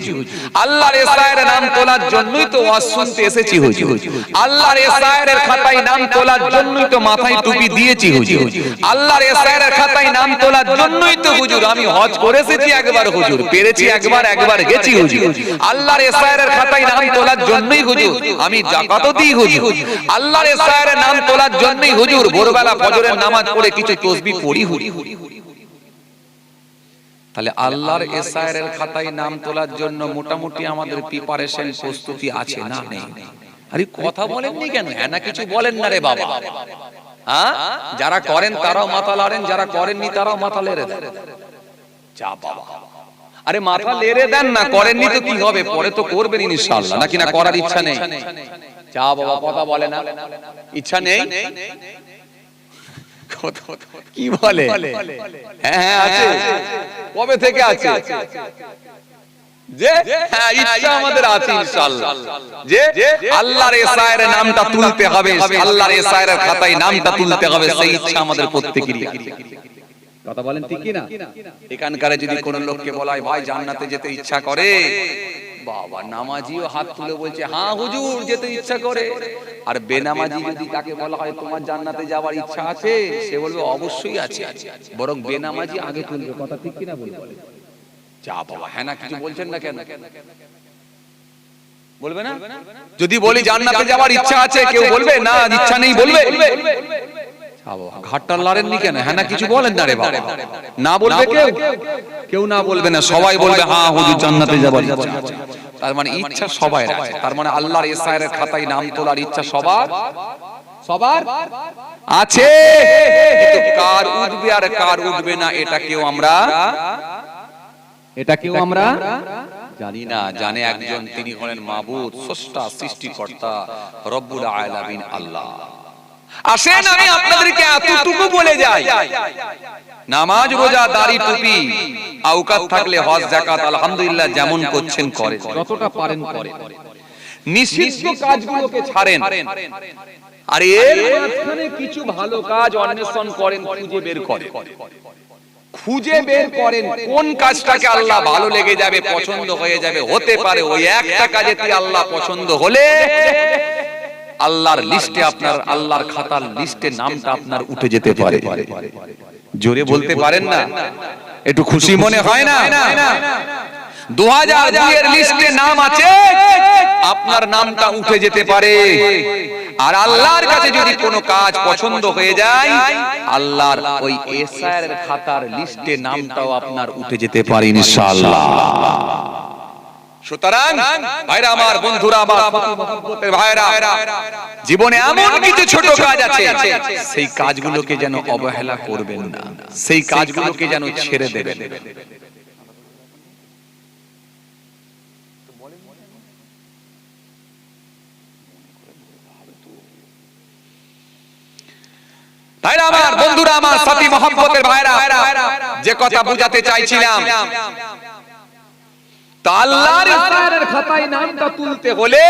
আল্লাহর এসআইআর নাম তোলার জন্যই তো ওয়াজ শুনতে এসেছি হুজুর, আল্লাহর এসআইআর এর খাতায় নাম তোলার জন্যই তো মাথায় টুপি দিয়েছি হুজুর, আল্লাহর এসআইআর এর খাতায় নাম তোলার জন্যই তো হুজুর আমি হজ করে এসেছি একবার হুজুর, পেরেছি একবার গেছি হুজুর, আল্লাহর এসআইআর এর খাতায় নাম তোলার জন্যই হুজুর আমি যাকাতও দিই হুজুর, আল্লাহর এসআইআর এর নাম তোলার জন্যই হুজুর ভোরবেলা ফজরের নামাজ পড়ে কিছু তাসবিহ পড়ি হুজুর। তাহলে আল্লাহর এসআইআর এর খাতায় নাম তোলার জন্য মোটামুটি আমাদের প্রিপারেশন, প্রস্তুতি আছে না নেই? আরে কথা বলেননি কেন? হ্যাঁ না কিছু বলেন না রে বাবা। হ্যাঁ, যারা করেন তারাও মাথা লাড়েন, যারা করেননি তারাও মাথা লেড়ে দেন। যা বাবা, আরে মাথা লেড়ে দেন না, করেননি তো কি হবে, পরে তো করবেন ইনশাআল্লাহ, নাকি না করার ইচ্ছা নেই? যা বাবা, কথা বলে না, ইচ্ছা নেই, কি বলে? হ্যাঁ আছে, কবে থেকে আছে? যে হ্যাঁ ইচ্ছা আমাদের আছে ইনশাআল্লাহ, যে আল্লাহর এসআইআর এর নামটা তুলতে হবে, আল্লাহর এসআইআর এর খাতায় নামটা তুলতে হবে, সেই ইচ্ছা আমাদের প্রত্যেকেরই আছে। কথা বলেন ঠিক কি না? এখানকারে যদি কোন লোককে বলা হয় ভাই জান্নাতে যেতে ইচ্ছা করে, বাবা নামাজিও হাত তুলে বলছে হ্যাঁ হুজুর যেতে ইচ্ছা করে, আর বেনামাজি যদি তাকে বলা হয় তোমার জান্নাতে যাওয়ার ইচ্ছা আছে, সে বলবে অবশ্যই আছে, বরং বেনামাজি আগে তুলবে। কথা ঠিক কি না বলবো? যা বাবা, হ্যাঁ না কিছু বলছেন না কেন? বলবে না? যদি বলি জান্নাতে যাওয়ার ইচ্ছা আছে, কেউ বলবে না ইচ্ছা নেই বলবে? ঘাটটা লাড়েননি কেন? হ্যাঁ না কিছু বলেন না রে বাবা। না বলবে কেউ? কেউ না বলবে না, সবাই বলবে হ্যাঁ হুজুর জান্নাতে যাবার ইচ্ছা আছে। তার মানে ইচ্ছা সবাই আছে, তার মানে আল্লাহর এসআইআর এর খাতায় নাম তোলার ইচ্ছা সবার আছে। কিন্তু কার উঠবে আর কার উঠবে না এটা কেউ আমরা জানি না। জানে একজন, তিনি হলেন মাবুদ, স্রষ্টা, সৃষ্টিকর্তা, রব্বুল আলামিন আল্লাহ। আসেন আমি আপনাদেরকে এতটুকু বলে যাই, নামাজ, রোজা, দাড়ি, টুপি, আওকাত থাকলে হজ, যাকাত আলহামদুলিল্লাহ যেমন করছেন করেন, যতটা পারেন করেন, নিষিদ্ধ কাজগুলোকে ছাড়েন, আর এর মাঝখানে কিছু ভালো কাজ অন্বেষণ করেন, খুঁজে বের করেন কোন কাজটাকে আল্লাহ ভালো লেগে যাবে, পছন্দ হয়ে যাবে। হতে পারে ওই একটা কাজেতে আল্লাহ পছন্দ হলে আল্লাহর লিস্টে, আপনার আল্লাহর খাতার লিস্টে নামটা আপনার উঠে যেতে পারে। জোরে বলতে পারেন না? একটু খুশি মনে হয় না? 2002 এর লিস্টে নাম আছে, আপনার নামটা উঠে যেতে পারে। আর আল্লাহর কাছে যদি কোনো কাজ পছন্দ হয়ে যায়, আল্লাহর ওই এসআইআর এর খাতার লিস্টে নামটাও আপনার উঠে যেতে পারে ইনশাআল্লাহ। সুতরাং ভাইরা আমার, বন্ধুরা আমার, মহব্বতের ভাইরা, জীবনে এমন কিছু ছোট কাজ আছে সেই কাজগুলোকে যেন অবহেলা করবেন না, সেই কাজগুলোকে যেন ছেড়ে দেবেন। ভাইরা আমার, বন্ধুরা আমার, সাথী মহব্বতের ভাইরা, যে কথা বুঝাতে চাইছিলাম, তা আল্লাহর ইফতারের খাতায় নামটা তুলতে হলে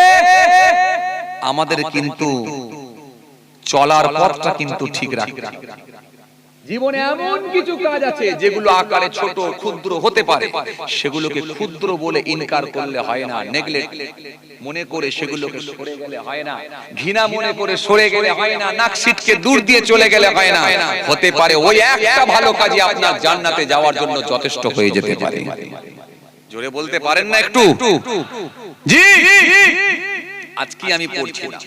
আমাদের কিন্তু চলার পথটা কিন্তু ঠিক রাখতে হবে। জীবনে এমন কিছু কাজ আছে যেগুলো আকারে ছোট ক্ষুদ্র হতে পারে, সেগুলোকে ক্ষুদ্র বলে ইনকার করলে হয় না, নেগলেক্ট মনে করে সেগুলোকে সরে গেলে হয় না, ঘৃণা মনে করে সরে গেলে হয় না, নাক সিটকে দূর দিয়ে চলে গেলে হয় না। হতে পারে ওই একটা ভালো কাজই আপনার জান্নাতে যাওয়ার জন্য যথেষ্ট হয়ে যেতে পারে। জোরে বলতে পারেন না একটু? জি, আজকে আমি পড়ছিলাম,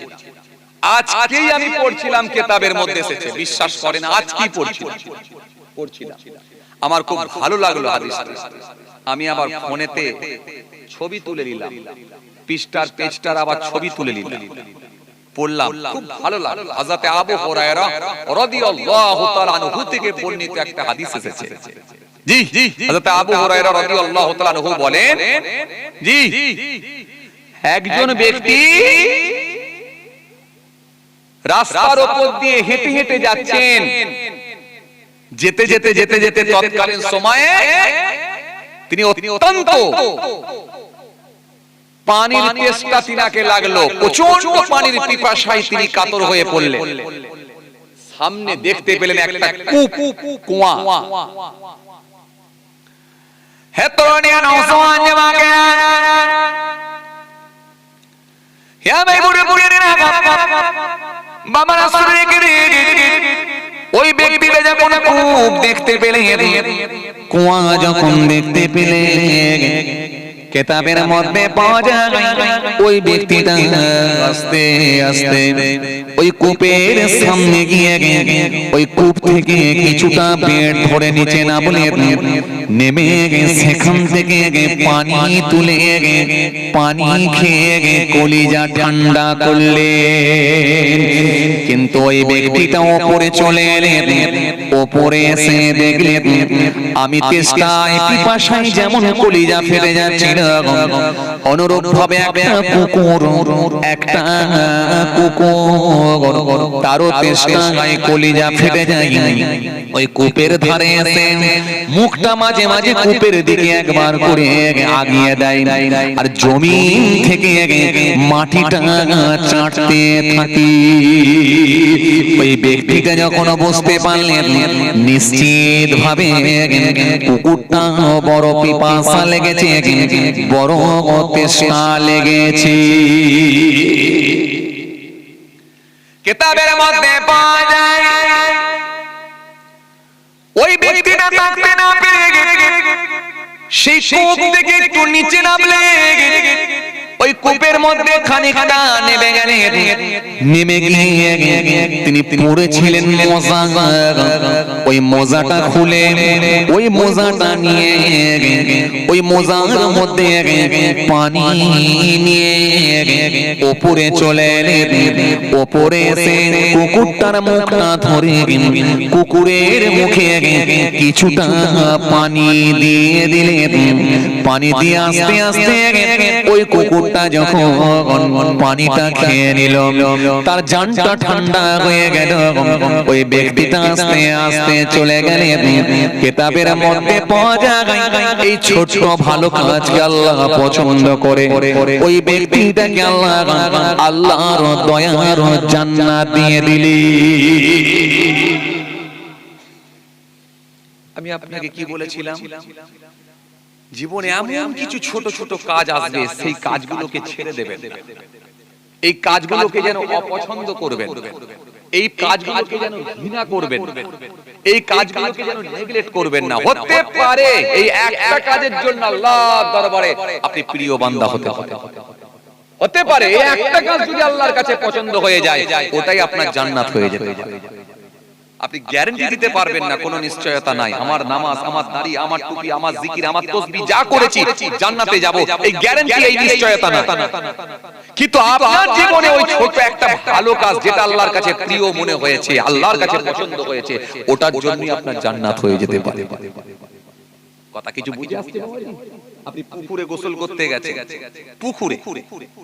আজকেই আমি পড়ছিলাম, কিতাবের মধ্যে এসেছে, বিশ্বাস করেন আজকেই পড়ছিলাম, আমার খুব ভালো লাগলো হাদিসটা। আমি আবার ফোনেতে ছবি তুলে নিলাম, পৃষ্ঠার পেজটার আবার ছবি তুলে নিলাম, পড়লাম, খুব ভালো লাগলো। হযরত আবু হুরায়রা রাদিয়াল্লাহু তাআলা আনহু থেকে বর্ণিত একটা হাদিস এসেছে। জি, হযরত আবু হুরায়রা রাদিয়াল্লাহু তাআলা আনহু বলেন, জি, একজন ব্যক্তি রাস্তার উপর দিয়ে হেঁটে হেঁটে যাচ্ছেন, যেতে যেতে যেতে যেতে তৎকালীন সময়ে তিনি অত্যন্ত পানির তেষ্টা তিনাকে লাগলো, প্রচন্ড পানির পিপাসায় তিনি কাতর হয়ে পড়লেন। সামনে দেখতে পেলেন একটা কূপ, কুয়া। হে তরুণিয়া নওজওয়ান জওয়াকে, হে ভাই বুড়ে বুড়ে না বাবারা শুনে গেলে ওই ব্যক্তিটা যখন কূপ দেখতে পেলে, কুয়া যখন দেখতে পেলে, কিতাবের মধ্যে পাওয়া যায় ওই ব্যক্তিটা আস্তে আস্তে ওই কূপের সামনে গিয়ে ওই কূপ থেকে কিছুটা পেট ধরে নিচে না বলে নেমে সেখান থেকে পানি তুলে পানি খেয়ে কলিজা ঠান্ডা করলে। কিন্তু ওই ব্যক্তিটা ওপরে চলে এলেন, ওপরে এসে দেখলেন আমি তেষ্টায় পিপাসায় যেমন কলিজা ফেটে যাচ্ছিল, অনুরূপ ভাবে একটা কুকুর তারও তেষ্টায় কলিজা ফেটে যায়। ওই কূপের ধারে এসে মুখটা মাঝে মাঝে কূপের দিকে একবার করে আগিয়ে দেয়, আর জমিন থেকে মাটিটা চাটতে থাকি। ওই ব্যক্তিটা যখন বুঝতে পারলেন নিশ্চিত ভাবে কুকুরটা বড় পিপাসা লেগেছে, বড় তেষ্টা লেগেছে। কিতাবের মধ্যে পাওয়া যায় ওই ব্যক্তিটা থাকতে না পেরে সেই কূপ থেকে একটু নিচে নামলে, ওই কূপের মধ্যে খানিকটা নেমে গেলেন। নেমে গিয়ে তিনি পড়েছিলেন মোজা, ওই মোজাটা খুলে ওই মোজাটা নিয়ে ওই মোজার মধ্যে পানি নিয়ে ওপরে চলে এলেন। ওপরে এসে কুকুরটার মুখটা ধরে কুকুরের মুখে কিছুটা পানি দিয়ে দিলেন। পানি দিয়ে আস্তে আস্তে ওই কুকুরটা যখন পানিটা খেয়ে নিল, তার জানটা ঠান্ডা হয়ে গেল। ওই ব্যক্তিটা আস্তে আস্তে চলে গেলেন। কিতাবের মধ্যে পাওয়া যায় এই ছোট ভালো কাজকে আল্লাহ পছন্দ করে। ওই ব্যক্তিটাকে আল্লাহর দয়ার জান্নাত দিয়ে দিলি। আমি আপনাকে কি বলেছিলাম, জীবনে এমন কিছু ছোট ছোট কাজ আসবে, সেই কাজগুলোকে ছেড়ে দেবেন, এই কাজগুলোকে যেন অপছন্দ করবেন, এই কাজগুলোকে যেন ঘৃণা করবেন, এই কাজগুলোকে যেন নেগলেক্ট করবেন না। হতে পারে এই একটা কাজের জন্য আল্লাহর দরবারে আপনি প্রিয় বান্দা হতে পারে এই একটা কাজ যদি আল্লাহর কাছে পছন্দ হয়ে যায়, ওটাই আপনার জান্নাত হয়ে যেতে পারে। আপনি গ্যারান্টি দিতে পারবেন না, কোনো নিশ্চয়তা নাই। আমার নামাজ, আমার দাড়ি, আমার টুপি, আমার জিকির, আমার তাসবিহ যা করেছি জান্নাতে যাব, এই গ্যারান্টি, এই নিশ্চয়তা না। কিন্তু আপনার জীবনে ওই ছোট একটা ভালো কাজ যেটা আল্লাহর কাছে প্রিয় মনে হয়েছে, আল্লাহর কাছে পছন্দ হয়েছে, ওটার জন্যই আপনার জান্নাত হয়ে যেতে পারে। কথা কিছু বুঝে আসছে? আপনি পুকুরে গোসল করতে গেছেন,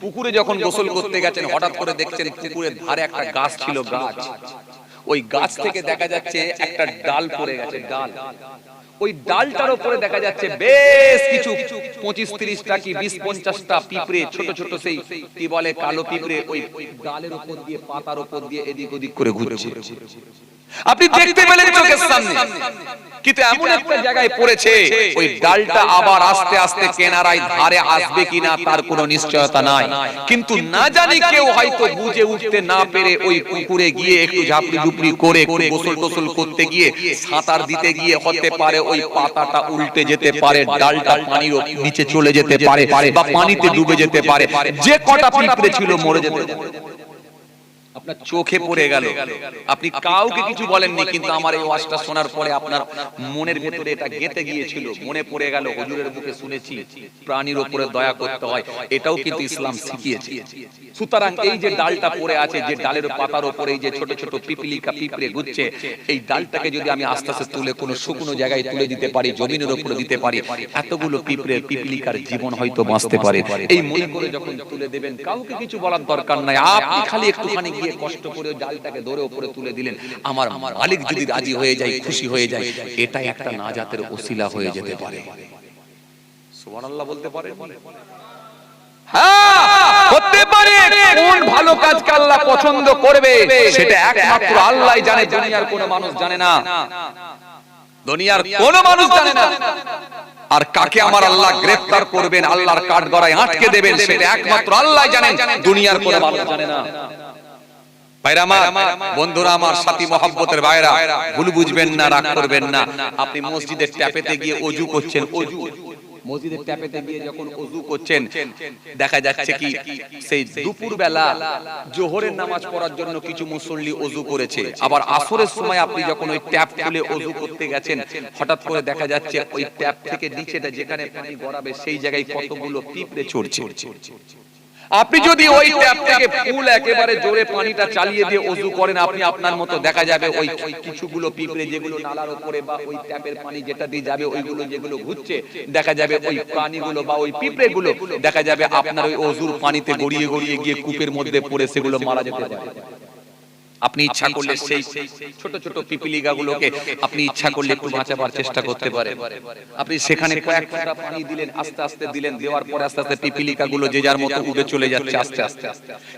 পুকুরে যখন গোসল করতে গেছেন হঠাৎ করে দেখছেন পুকুরের ধারে একটা গাছ ছিল, গাছ, ওই গাছ থেকে দেখা যাচ্ছে একটা ডাল পড়ে গেছে, ডাল, ওই ডালটার উপরে দেখা যাচ্ছে বেশ কিছু 25-30টা কি 20-50টা পিঁপড়ে, ছোট ছোট সেই কি বলে কালো পিঁপড়ে ওই ডালের উপর দিয়ে, পাতার উপর দিয়ে এদিক ওদিক করে ঘুরছে। আপনি দেখতে পেলেন চোখের সামনে, কিন্তু এমন একটা জায়গায় পড়েছে ওই ডালটা আবার আস্তে আস্তে কেনারায় ধারে আসবে কিনা তার কোনো নিশ্চয়তা নাই। কিন্তু না জানি কেউ হয়তো বুঝে উঠতে না পেরে ওই পুকুরে গিয়ে একটু ঝাপড়ি ঝুপড়ি করে গোসল টোসল করতে গিয়ে, সাঁতার দিতে গিয়ে হতে পারে ওই পাতাটা উল্টে যেতে পারে, ডালটা পানির নিচে চলে যেতে পারে বা পানিতে ডুবে যেতে পারে, যে কটা পিঁপড়ে ছিল মরে যেতে পারে। আপনার চোখে পড়ে গেল, আপনি কাউকে কিছু বলেননি, কিন্তু আমার এই ওয়াজটা শোনার পরে আপনার মনের ভেতরে এটা গেঁথে গিয়েছিল, মনে পড়ে গেল হুজুরের মুখে শুনেছি প্রাণীর উপরে দয়া করতে হয়, এটাও কিন্তু ইসলাম শিখিয়েছে। সুতরাং এই যে ডালটা পড়ে আছে, যে ডালের পাতার উপরে এই যে ছোট ছোট পিপিলিকা পিঁপড়ে ঘুরছে, এই ডালটাকে যদি আমি আস্তে আস্তে তুলে কোনো শুকনো জায়গায় তুলে দিতে পারি, জমিনের উপরে দিতে পারি, এতগুলো পিঁপড়ে পিপিলিকার জীবন হয়তো বাঁচতে পারে। এই মনে করে যখন তুলে দেবেন, কাউকে কিছু বলার দরকার নাই, আপনি খালি একটুখানি গিয়ে কষ্ট করে ডালটাকে ধরে উপরে তুলে দিলেন, আমার মালিক যদি রাজি হয়ে যায়, খুশি হয়ে যায়, এটা একটা নাজাতের ওসিলা হয়ে যেতে পারে। সুবহানাল্লাহ বলতে পারে? হ্যাঁ, হতে পারে। কোন ভালো কাজকে আল্লাহ পছন্দ করবে সেটা একমাত্র আল্লাহই জানে, দুনিয়ার কোনো মানুষ জানে না, দুনিয়ার কোনো মানুষ জানে না। আর কাকে আমার আল্লাহ গ্রেফতার করবেন, আল্লাহর কাঠগড়ায় আটকে দেবেন, সেটা একমাত্র আল্লাহই জানেন, দুনিয়ার কোনো মানুষ জানে না। ভাইরা আমার, বন্ধুরা আমার, সাথী মহব্বতের ভাইরা, ভুল বুঝবেন না, রাগ করবেন না। আপনি মসজিদের ট্যাপেতে গিয়ে ওযু করছেন, ওযু মসজিদের ট্যাপেতে গিয়ে যখন ওযু করছেন, দেখা যাচ্ছে কি সেই দুপুর বেলা জোহরের নামাজ পড়ার জন্য কিছু মুসল্লি ওযু করেছে, আবার আসরের সময় আপনি যখন ওই ট্যাপ খুলে ওযু করতে গেছেন, হঠাৎ করে দেখা যাচ্ছে ওই ট্যাপ থেকে নিচেটা যেখানে পানি গড়াবে সেই জায়গায় কতগুলো পিঁপড়ে চড়ছে। আপনি যদি ওই ট্যাপ থেকে ফুল একেবারে জোরে পানিটা চালিয়ে দিয়ে ওযু করেন, আপনি আপনার মতো দেখা যাবে ওই কিছুগুলো পিঁপড়ে যেগুলো নালার উপরে বা ওই ট্যাপের পানি যেটা দিয়ে যাবে ওইগুলো যেগুলো ঘুরছে, দেখা যাবে ওই প্রাণীগুলো বা ওই পিঁপড়েগুলো দেখা যাবে আপনার ওই ওযুর পানিতে গড়িয়ে গড়িয়ে গিয়ে কূপের মধ্যে পড়ে সেগুলো মারা যেতে পারে। আপনি ইচ্ছা করলে সেই ছোট ছোট পিপিলিকাগুলোকে আপনি ইচ্ছা করলে একটু বাঁচাবার চেষ্টা করতে পারেন। আপনি সেখানে কয়েক ফোঁটা পানি দিলেন, আস্তে আস্তে দিলেন, দেওয়ার পরে আস্তে আস্তে পিপিলিকাগুলো যে যার মতো উড়ে চলে যাচ্ছে আস্তে আস্তে।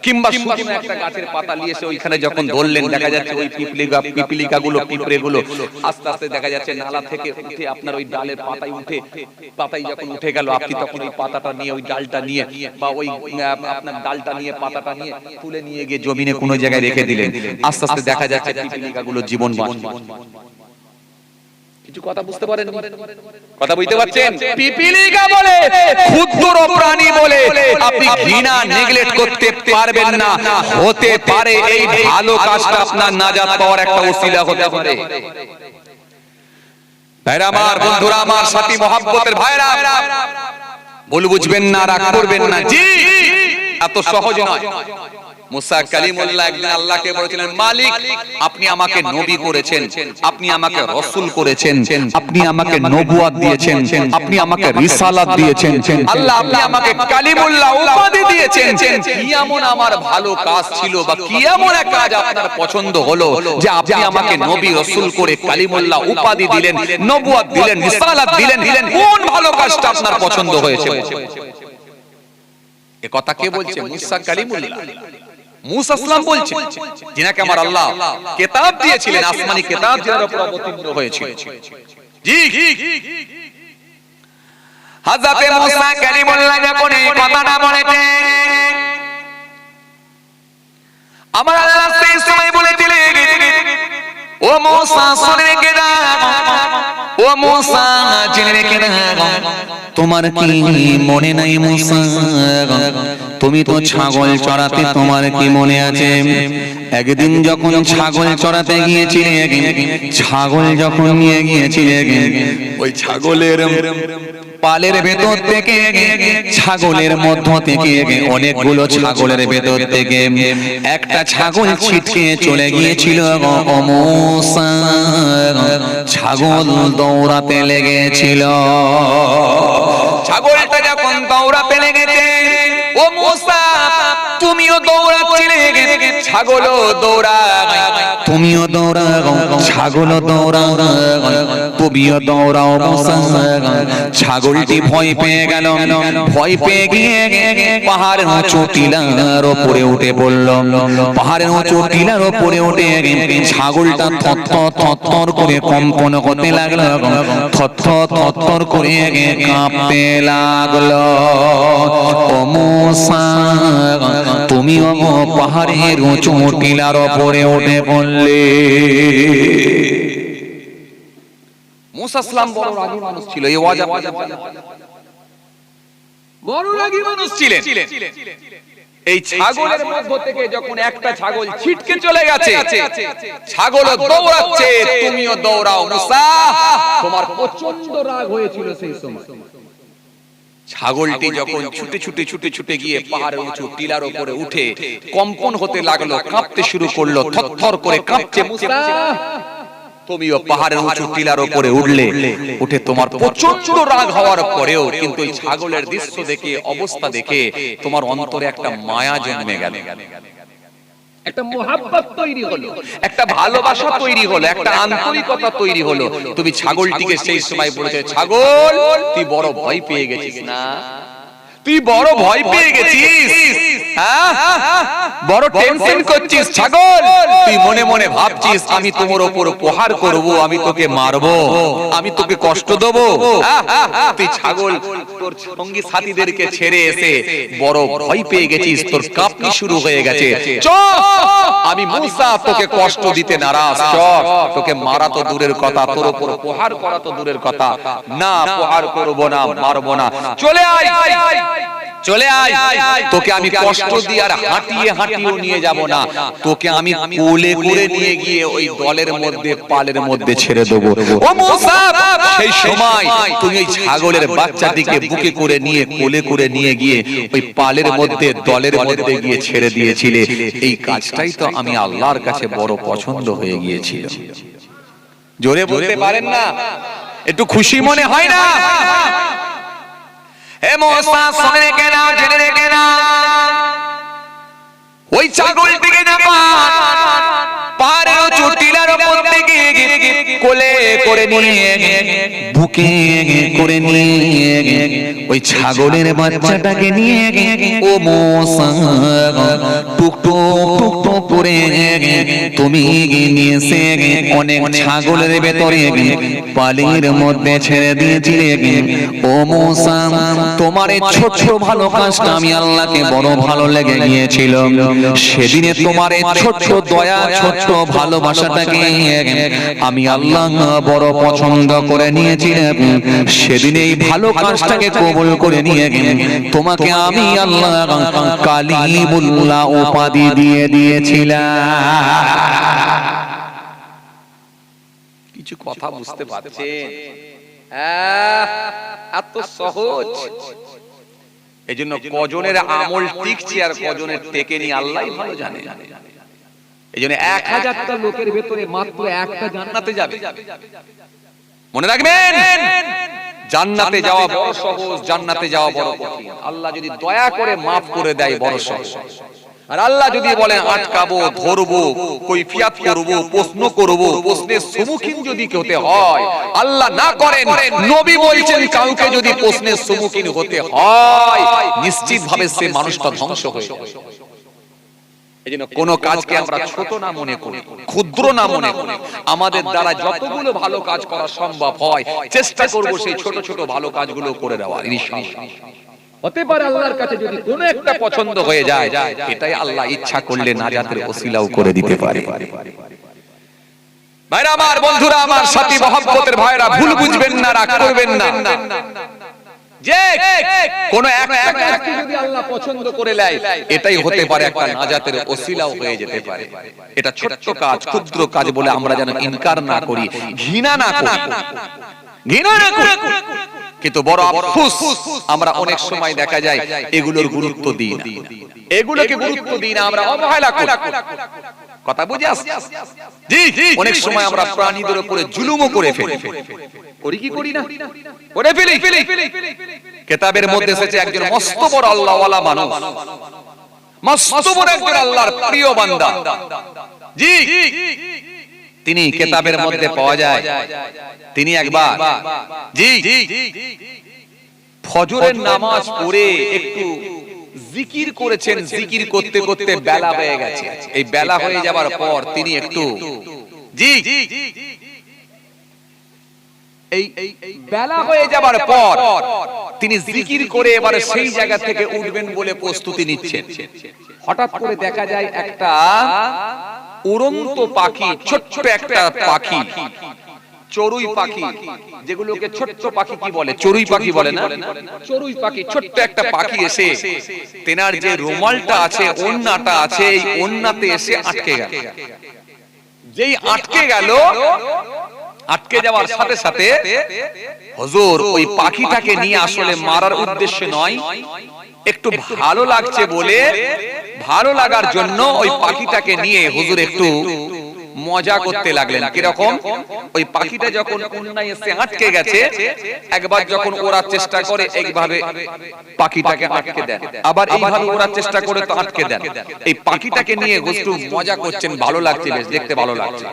কিংবা শুকনো একটা গাছের পাতা নিয়ে এসে ওইখানে যখন ধরলেন, দেখা যাচ্ছে ওই পিপিলিকাগুলো পিঁপড়েগুলো আস্তে আস্তে দেখা যাচ্ছে নালা থেকে উঠে আপনার ওই ডালের পাতায় উঠে, পাতায় যখন উঠে গেল, আপনি তখন ওই পাতাটা নিয়ে, ওই ডালটা নিয়ে বা ওই আপনার ডালটা নিয়ে, পাতাটা নিয়ে তুলে নিয়ে গিয়ে জমিনে কোনো জায়গায় রেখে দিলেন, আস্তে আস্তে দেখা যাচ্ছে পিপিলিকাগুলো জীবন বাঁচছে। কিছু কথা বুঝতে পারেন? কথা বুঝতে পারছেন? পিপিলিকা বলে, ক্ষুদ্র প্রাণী বলে আপনি ঘৃণা নেগলেক্ট করতে পারবেন না। হতে পারে এই ভালো কাজটা আপনার নাজাত পাওয়ার একটা ওসিলা হতে পারে। ভাইরা আমার, বন্ধুরা আমার, সাথী মহব্বতের ভাইরা, ভুল বুঝবেন না, রাগ করবেন না। জি, এত সহজ নয়। মুসা কালিমুল্লাহ একদিন আল্লাহকে বলেছিলেন, মালিক আপনি আমাকে নবী করেছেন, আপনি আমাকে রাসূল করেছেন, আপনি আমাকে নবুয়ত দিয়েছেন, আপনি আমাকে রিসালাত দিয়েছেন, আল্লাহ আপনি আমাকে কালিমুল্লাহ উপাধি দিয়েছেন। কি এমন আমার ভালো কাজ ছিল বা কি এমন এক কাজ আপনার পছন্দ হলো যে আপনি আমাকে নবী রাসূল করে কালিমুল্লাহ উপাধি দিলেন, নবুয়ত দিলেন, রিসালাত দিলেন? কোন ভালো কাজটা আপনার পছন্দ হয়েছে? এ কথা কে বলছে? মুসা কালিমুল্লাহ, মুসা সালাম বলছেন, যিনাকে আমার আল্লাহ কিতাব দিয়েছিলেন, আসমানি কিতাব যার উপর অবতীর্ণ হয়েছিল। জি, হযরত মুসা কালিমুল্লাহ যখন এই কথাটা বলেছেন, আমার আল্লাহ সেই সময় বলেছিলেন, ও মুসা শুনে রেখে দাও, ও ও মুসা জেনে রেখে নাও, তোমার কি মনে নাই মুসা, তুমি তো ছাগল চড়াতে, তোমার কি মনে আছে? একদিন যখন ছাগল চড়াতে গিয়েছিলে, ছাগল যখন নিয়ে গিয়েছিলে, ওই ছাগলের পালের ভেতর থেকে, ছাগলের মধ্য থেকে, অনেকগুলো ছাগলের ভেতর থেকে একটা ছাগল ছিটকে চলে গিয়েছিল। ও মুসা, ছাগল দৌড়াতে লেগেছিল। ছাগলটা যখন দৌড়াতে লেগেছে, ও মুসা তুমিও দৌড়াচ্ছিলে, ছাগলও দৌড়ায়, তুমিও দৌড়াও, ছাগলও দৌড়াও, তুমিও দৌড়াও মুসা। ছাগলটি ভয় পেয়ে গেল, ভয় পেয়ে গিয়ে পাহাড়ের উঁচু টিলার ওপরে উঠে পড়ল। পাহাড়ের উঁচু টিলার ওপরে উঠে ছাগলটা থরথর থরথর করে কম্পন করতে লাগলো, থরথর থরথর করে কাঁপতে লাগলো। ও মুসা তুমিও পাহাড়ের উঁচু টিলার ওপরে উঠে পড়লে। মুসা সালাম বড় রাগী মানুষ ছিল, এই ওয়াজ বড় রাগী মানুষ ছিলেন। এই ছাগলের মধ্য থেকে যখন একটা ছাগল ছিটকে চলে গেছে, ছাগল দৌড়াচ্ছে, তুমিও দৌড়াও মুসা। তোমার প্রচন্ড রাগ হয়েছিল সেই সময়। ছাগলটি যখন ছুটে ছুটে ছুটে ছুটে গিয়ে পাহাড়ের উঁচু টিলার উপরে উঠে কম্পন হতে লাগলো, কাঁপতে শুরু করলো, থরথর করে কাঁপছে। মুসা তুমিও পাহাড়ের উঁচু টিলার উপরে উঠলে, উঠে তোমার প্রচন্ড রাগ হওয়ার পরেও কিন্তু এই ছাগলের দৃশ্য দেখে, অবস্থা দেখে তোমার অন্তরে একটা মায়া জন্মে গেল, একটা মোহাব্বত তৈরি হলো, একটা ভালোবাসা তৈরি হলো, একটা আন্তরিকতা তৈরি হলো। তুমি ছাগলটিকে সেই সময় বলেছো, ছাগল তুই বড় ভয় পেয়ে গেছিস না, তুই বড় ভয় পেয়ে গেছিস, বড় টেনশন করছিস ছাগল, তুই মনে মনে ভাবছিস আমি তোমার উপর প্রহার করব, আমি তোকে মারবো, আমি তোকে কষ্ট দেব। তুই ছাগল তোর সঙ্গী সাথীদেরকে ছেড়ে এসে বড় ভয় পেয়ে গেছিস, তোর কাঁপনি শুরু হয়ে গেছে। চল, আমি মুসা তোকে কষ্ট দিতে নারাজ, চল তোকে মারা তো দূরের কথা, তোর উপর প্রহার করা তো দূরের কথা, না প্রহার করব না, মারবো না, চলে আয়, চলে আয়, তোকে আমি কষ্ট দিয়ে আর হাঁটিয়ে হাঁটিয়ে নিয়ে যাব না, তোকে আমি কোলে করে নিয়ে গিয়ে ওই দলের মধ্যে, পালের মধ্যে ছেড়ে দেবো। ও মুসা সেই সময় তুমি ওই ছাগলের বাচ্চাটিকে বুকে করে নিয়ে, কোলে করে নিয়ে গিয়ে ওই পালের মধ্যে, দলের মধ্যে গিয়ে ছেড়ে দিয়েছিলে। এই কাজটাই তো আমি আল্লাহর কাছে বড় পছন্দ হয়ে গিয়েছিল। জোরে বলতে পারেন না? একটু খুশি মনে হয় না? হে মুসা শুনে রেখে নাও, জেনে রেখে নাও, ওই ছাগলটিকে যখন পাহাড়ের উঁচু টিলার উপর থেকে কোলে করে নিয়ে, বুকে করে নিয়ে ওই ছাগলের বাচ্চাটাকে নিয়ে ও মুসা টুকটুক টুকটুক করে তুমি নিয়ে এসে অনেক ছাগলের ভেতরে পালের মধ্যে ছেড়ে দিয়েছিলে। ও মুসা তোমার এই ছোট ভালো কাজটা আমি আল্লাহকে বড় ভালো লেগে গিয়েছিল। সেদিনে তোমার এই ছোট দয়া, ছোট ভালোবাসাটাকে আমি আল্লাহ বড় পছন্দ করে নিয়েছিলাম। সেদিন এই ভালো কাজটাকে কবুল করে নিয়ে তোমাকে আমি আল্লাহ কালিমুল্লাহ উপাধি দিয়ে দিয়েছিলাম। কিছু কথা বুঝতে পারছেন? এত সহজ। এই জন্য কজনের আমল টিকছে আর কজনের টেকেনি আল্লাহই ভালো জানে। এই জন্য 1000টা লোকের ভেতরে মাত্র একটা জান্নাতে যাবে। মনে রাখবেন, জান্নাতে যাওয়া বড় সহজ, জান্নাতে যাওয়া বড় কঠিন। আল্লাহ যদি দয়া করে মাফ করে দেয় বড় সহজ, আর আল্লাহ যদি বলেন আটকাবো, ধরবো, কৈফিয়াত করব, প্রশ্ন করব, প্রশ্নের সম্মুখীন যদি হতে হয়, আল্লাহ না করেন, নবী বলছেন কাউকে যদি প্রশ্নের সম্মুখীন হতে হয় নিশ্চিতভাবে সে মানুষটা ধ্বংস হয়ে যাবে। এজন্য কোন কাজকে আমরা ছোট না মনে করি, ক্ষুদ্র না মনে করি। আমাদের দ্বারা যতগুলো ভালো কাজ করা সম্ভব হয় চেষ্টা করব সেই ছোট ছোট ভালো কাজগুলো করে দেওয়ার। ইনশাআল্লাহ হতে পারে আল্লাহর কাছে যদি কোনো একটা পছন্দ হয়ে যায়, এটাই আল্লাহ ইচ্ছা করলে নাজাতের ওসিলাও করে দিতে পারে। ভাইরা আমার, বন্ধুরা আমার, সাথী মহব্বতের ভাইরা, ভুল বুঝবেন না, রাগ করবেন না। যে কোন একটা কাজকে যদি আল্লাহ পছন্দ করে নেয়, এটাই হতে পারে একটা নাজাতের ওসিলাও হয়ে যেতে পারে। এটা ছোট্ট কাজ, ক্ষুদ্র কাজ বলে আমরা যেন ইনকার না করি, ঘৃণা না করি, ঘৃণা না করি। কিন্তু বড় আফসোস, আমরা অনেক সময় দেখা যায় এগুলোর গুরুত্ব দিই না, এগুলোকে গুরুত্ব দিই না, আমরা অবহেলা করি। কথা বুঝে আসছে? জি, অনেক সময় আমরা প্রাণীদের উপরে জুলুমও করে ফেলি। করি কি করি না? করে ফেলি। কিতাবের মধ্যে এসেছে একজন মস্ত বড় আল্লাহওয়ালা মানুষ, মস্ত বড় একজন আল্লাহর প্রিয় বান্দা। জি, তিনি কিতাবের মধ্যে পাওয়া যায়, তিনি একবার জি ফজরের নামাজ পড়ে একটু জিকির করেছেন। জিকির করতে করতে বেলা হয়ে গেছে। এই বেলা হয়ে যাবার পর তিনি একটু জি এই বেলা হয়ে যাবার পর তিনি জিকির করে এবারে সেই জায়গা থেকে উঠবেন বলে প্রস্তুতি নিচ্ছেন। হঠাৎ করে দেখা যায় একটা উড়ন্ত পাখি, ছোট্ট একটা পাখি, চড়ুই পাখি, যেগুলোকে ছোট্ট পাখি কি বলে, চড়ুই পাখি বলে না, চড়ুই পাখি, ছোট্ট একটা পাখি এসে তেনার যে রুমালটা আছে, ওন্নাটা আছে, এই ওন্নাতে এসে আটকে গেল। যেই আটকে গেল, আটকে যাওয়ার সাথে সাথে হুজুর ওই পাখিটাকে নিয়ে আসলে মারার উদ্দেশ্যে নয়, একটু ভালো লাগছে বলে, ভালো লাগার জন্য ওই পাখিটাকে নিয়ে হুজুর একটু মজা করতে লাগলেন। কিরকম? ওই পাখিটা যখন উন্নায় এসে আটকে গেছে, একবার যখন ওড়ার চেষ্টা করে এইভাবে পাখিটাকে আটকে দেন, আবার এইভাবে ওড়ার চেষ্টা করে তো আটকে দেন। এই পাখিটাকে নিয়ে একটু মজা করছেন, ভালো লাগছে, বেশ দেখতে ভালো লাগছে।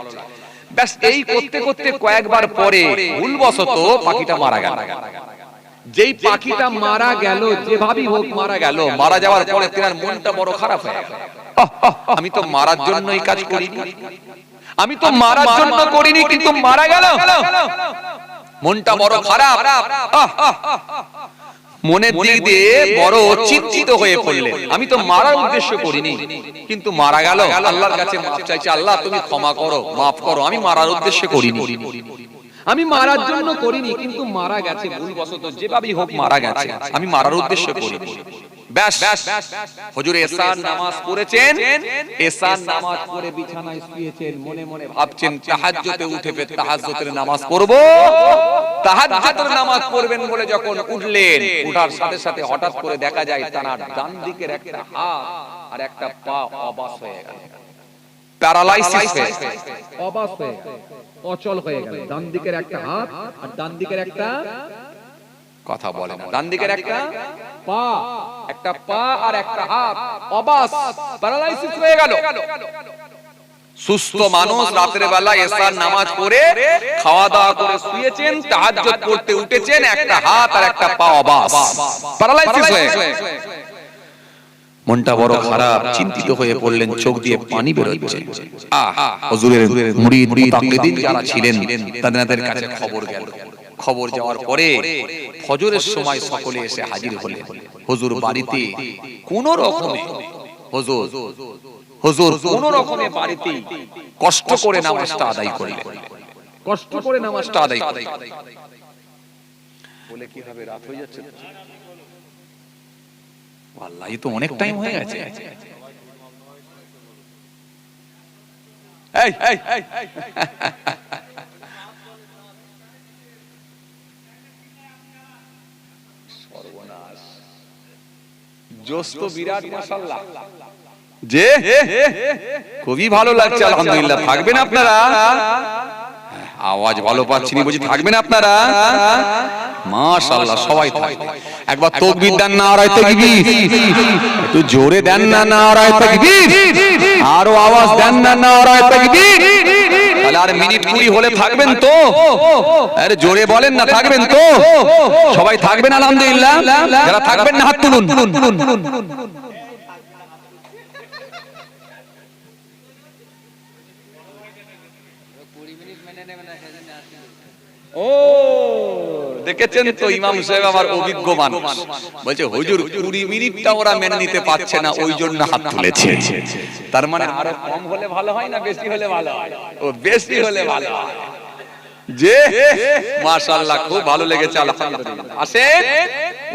ব্যাস এই করতে করতে কয়েকবার পরে ভুলবশত পাখিটা মারা গেল। যেই পাখিটা মারা গেল, যেভাবেই হোক মারা গেল, মারা যাওয়ার পরে তার মনটা বড় খারাপ হয়ে গেল। আমি তো মারার জন্য এই কাজ করিনি, আমি তো মারার জন্য করিনি, কিন্তু মারা গেল, মনটা বড় খারাপ। মনের দিক দিয়ে বড় চিন্তিত হয়ে পড়লেন। আমি তো মারার উদ্দেশ্য করিনি, কিন্তু মারা গেল। আল্লাহর কাছে মাফ চাইছে, আল্লাহ তুমি ক্ষমা করো, মাফ করো, আমি মারার উদ্দেশ্য করিনি, আমি মারার জন্য করিনি, কিন্তু মারা গেছে ভুলবশত, যেভাবেই হোক মারা গেছে, আমি মারার উদ্দেশ্য করিনি। ব্যাস হুজুর এশার নামাজ পড়েছেন, এশার নামাজ পড়ে বিছানায় শুয়েছেন, মনে মনে ভাবছেন তাহাজ্জুদে উঠে তাহাজ্জুদের নামাজ পড়ব। তাহাজ্জুদের নামাজ পড়বেন বলে যখন উঠলেন, উঠার সাথে সাথে হঠাৎ করে দেখা যায় তার ডান দিকের একটা হাত আর একটা পা অবশ হয়ে গেল, প্যারালাইসিস হয়ে গেল, অবশ হয়ে গেল, অচল হয়ে গেল। ডান দিকের একটা হাত আর ডান দিকের একটা, কথা বলে না, ডান দিকের একটা পা, একটা পা আর একটা হাত অবশ, প্যারালাইসিস হয়ে গেল। সুস্থ মানুষ রাতের বেলা এশার নামাজ পড়ে খাওয়া দাওয়া করে শুয়েছেন, তাহাজ্জুদ পড়তে উঠেছেন, একটা হাত আর একটা পা অবশ, প্যারালাইসিস হয়ে গেল। মনটা বড় খারাপ, চিন্তিত হয়ে পড়লেন, চোখ দিয়ে পানি বের হচ্ছে। হুজুরের মুরিদ মুতাকিদিন যারা ছিলেন তাদের কাছে খবর গেল। খবর যাওয়ার পরে ফজরের সময় সকলে এসে হাজির হলেন। হুজুর বাড়িতে কোন রকমে, হুজুর কোন রকমে বাড়িতে কষ্ট করে নামাজটা আদায় করলেন, কষ্ট করে নামাজটা আদায় করলেন। বলে কি হবে, রাত হয়ে যাচ্ছে, আল্লাহ তো অনেক টাইম হয়ে গেছে। সর্বনাশ, জোশ তো বিরাট, মাশাআল্লাহ, যে খুবই ভালো লাগছে, আলহামদুলিল্লাহ। থাকবেন আপনারা, আওয়াজ ভালো পাচ্ছি না, বুঝি থাকবেন আপনারা, মাশাআল্লাহ, সবাই থাকবে। একবার তাকবীর দেন, নারায়ে তাকবীর, একটু জোরে দেন না, নারায়ে তাকবীর, আরো আওয়াজ দেন না, নারায়ে তাকবীর। তাহলে আর মিনিট 20 হলে থাকবেন তো? আরে জোরে বলেন না, থাকবেন তো? সবাই থাকবেন আলহামদুলিল্লাহ। যারা থাকবেন না হাত তুলুন। ও দেখেছেন তো ইমাম সাহেব আমার অভিজ্ঞ মানুষ, বলছে হুজুর 20 মিনিটটা ওরা মেনে নিতে পারছে না, ওই জন্য হাত তুলেছে। তার মানে আরো কম হলে ভালো হয় না বেশি হলে ভালো হয়? ও বেশি হলে ভালো হয়। যে মাশাআল্লাহ খুব ভালো লেগেছে, আলহামদুলিল্লাহ। আসেন,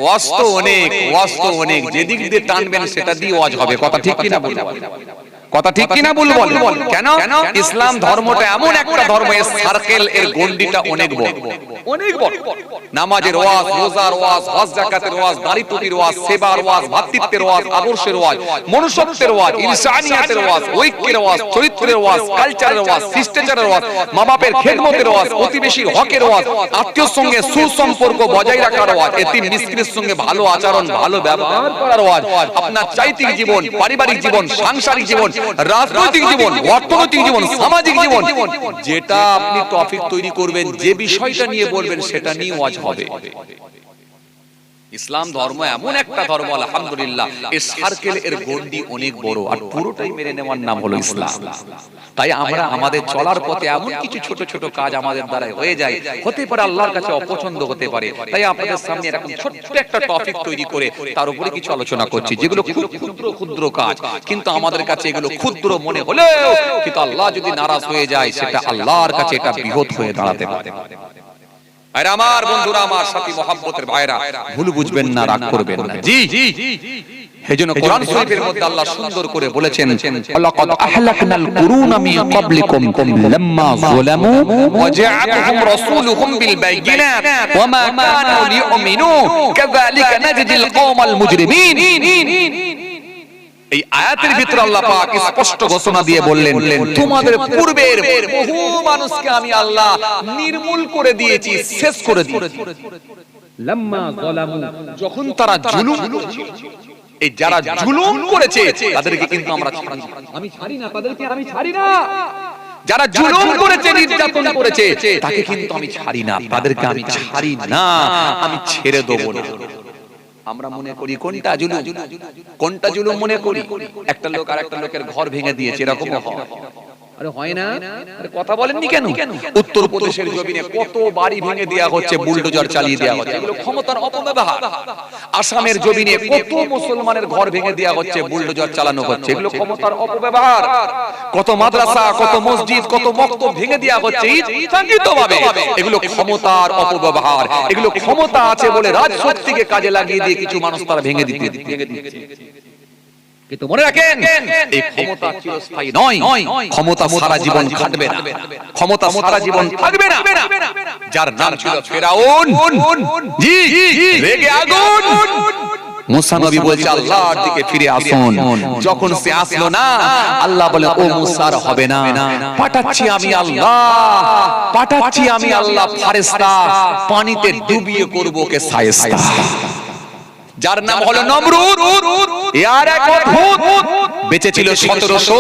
ওয়াজ তো অনেক, ওয়াজ তো অনেক, যেদিক দিয়ে টানবেন সেটা দিয়ে ওয়াজ হবে। কথা ঠিক কিনা বলুন? কথা ঠিক কিনা বলবো? কেন? ইসলাম ধর্মটা এমন একটা ধর্ম, এর সার্কেল, এর গন্ডিটা অনেক বড়, অনেক বড়। নামাজের ওয়াজ, রোজার ওয়াজ, হজ যাকাতের ওয়াজ, দাড়ি টুপির ওয়াজ, সেবার ওয়াজ, ভাতৃত্বের ওয়াজ, আদর্শের ওয়াজ, মনুষ্যত্বের ওয়াজ, ইনসানিয়াতের ওয়াজ, ঐক্যের ওয়াজ, চরিত্রের ওয়াজ, কালচারের ওয়াজ, শিষ্টাচারের ওয়াজ, মা বাপের খেদমতের ওয়াজ, প্রতিবেশীর হকের ওয়াজ, আত্মীয়র সঙ্গে সুসম্পর্ক বজায় রাখার ওয়াজ, এতিম মিসকিনের সঙ্গে ভালো আচরণ, ভালো ব্যবহার করার ওয়াজ, আপনার চারিত্রিক জীবন, পারিবারিক জীবন, সাংসারিক জীবন, রাজনৈতিক জীবন, অর্থনৈতিক জীবন, সামাজিক জীবন, যেটা আপনি টপিক তৈরি করবেন, যে বিষয়টা নিয়ে বলবেন সেটা নিয়ে ওয়াজ হবে। ইসলাম ধর্ম এমন একটা ধর্ম, আলহামদুলিল্লাহ, এর সার্কেল, এর গন্ডি অনেক বড়, আর পুরোটাই মেনে নেওয়ার নাম হলো ইসলাম। তাই আমরা আমাদের চলার পথে এমন কিছু ছোট ছোট কাজ আমাদের দ্বারা হয়ে যায়, হতে পারে আল্লাহর কাছে অপছন্দ হতে পারে। তাই আপনাদের সামনে এরকম ছোট্ট একটা টপিক তৈরি করে তার উপরে কিছু আলোচনা করছি, যেগুলো খুব ক্ষুদ্র ক্ষুদ্র কাজ, কিন্তু আমাদের কাছে এগুলো ক্ষুদ্র মনে হলেও কিন্তু আল্লাহ যদি নারাজ হয়ে যায়, সেটা আল্লাহর কাছে এটা বৃহৎ হয়ে দাঁড়াতে পারে। আর আমার বন্ধুরা, আমার সাথী মহব্বতের ভাইরা, ভুল বুঝবেন না, রাগ করবেন না। জি, এজন্য কোরআন শরীফের মধ্যে আল্লাহ সুন্দর করে বলেছেন, লাকাদ আহলাকনাল কুরুনা মিন ক্বাবলিকুম লাম্মা যালামু ওয়া জাআতুহুম রাসূলুহুম বিল বাইয়িনাত ওয়া মা কানু লিউমিনু কাযালিকা নাজজিল কওমাল মুজরিমিন। এই আয়াতের ভিতরে আল্লাহ পাক স্পষ্ট ঘোষণা দিয়ে বললেন, তোমাদের পূর্বের বহু মানুষকে আমি আল্লাহ নির্মূল করে দিয়েছি, শেষ করে দিয়েছি। লাম্মা যালামু, যখন তারা জুলুম করেছে, এই যারা জুলুম করেছে তাদেরকে কিন্তু আমি ছাড়ি না, তাদেরকে আমি ছাড়ি না। যারা জুলুম করেছে, নির্যাতন করেছে, তাকে কিন্তু আমি ছাড়ি না, তাদেরকে আমি ছাড়ি না, আমি ছেড়ে দেব না। আমরা মনে করি কোনটা জুলুম, কোনটা জুলুম মনে করি? একটা লোক আর একটা লোকের ঘর ভেঙে দিয়েছে, এরকম হয়? আরে হয় না? আরে কথা বলেননি কেন? উত্তর প্রদেশের জমিনে কত বাড়ি ভেঙে দেয়া হচ্ছে, বুলডোজার চালিয়ে দেয়া হচ্ছে, এগুলো ক্ষমতার অপব্যবহার। আসামের জমিনে কত মুসলমানের ঘর ভেঙে দেয়া হচ্ছে, বুলডোজার চালানো হচ্ছে, এগুলো ক্ষমতার অপব্যবহার। কত মাদ্রাসা, কত মসজিদ, কত মক্তব ভেঙে দেয়া হচ্ছে ইচ্ছাকৃতভাবে, এগুলো ক্ষমতার অপব্যবহার। এগুলো ক্ষমতা আছে বলে রাজশক্তিকে কাজে লাগিয়ে দিয়ে কিছু মানুষ তারা ভেঙে দিচ্ছে। কিন্তু মনে রাখেন, এই ক্ষমতা চিরস্থায়ী নয়, ক্ষমতা সারা জীবন খাটবে না, ক্ষমতা সারা জীবন থাকবে না। যার নাম ছিল ফেরাউন, জি, রেগে আগুন, মুসা নবী বলছে আল্লাহর দিকে ফিরে আসুন। যখন সে আসলো না, আল্লাহ বলে ও মুসা আর হবে না, পাঠাচ্ছি আমি আল্লাহ, পাঠাচ্ছি আমি আল্লাহ ফেরেশতা, পানিতে ডুবিয়ে করব ওকে শায়েস্তা। যার নাম হলো নমরুদ। এর এক অদ্ভুত, বেঁচে ছিল 1700।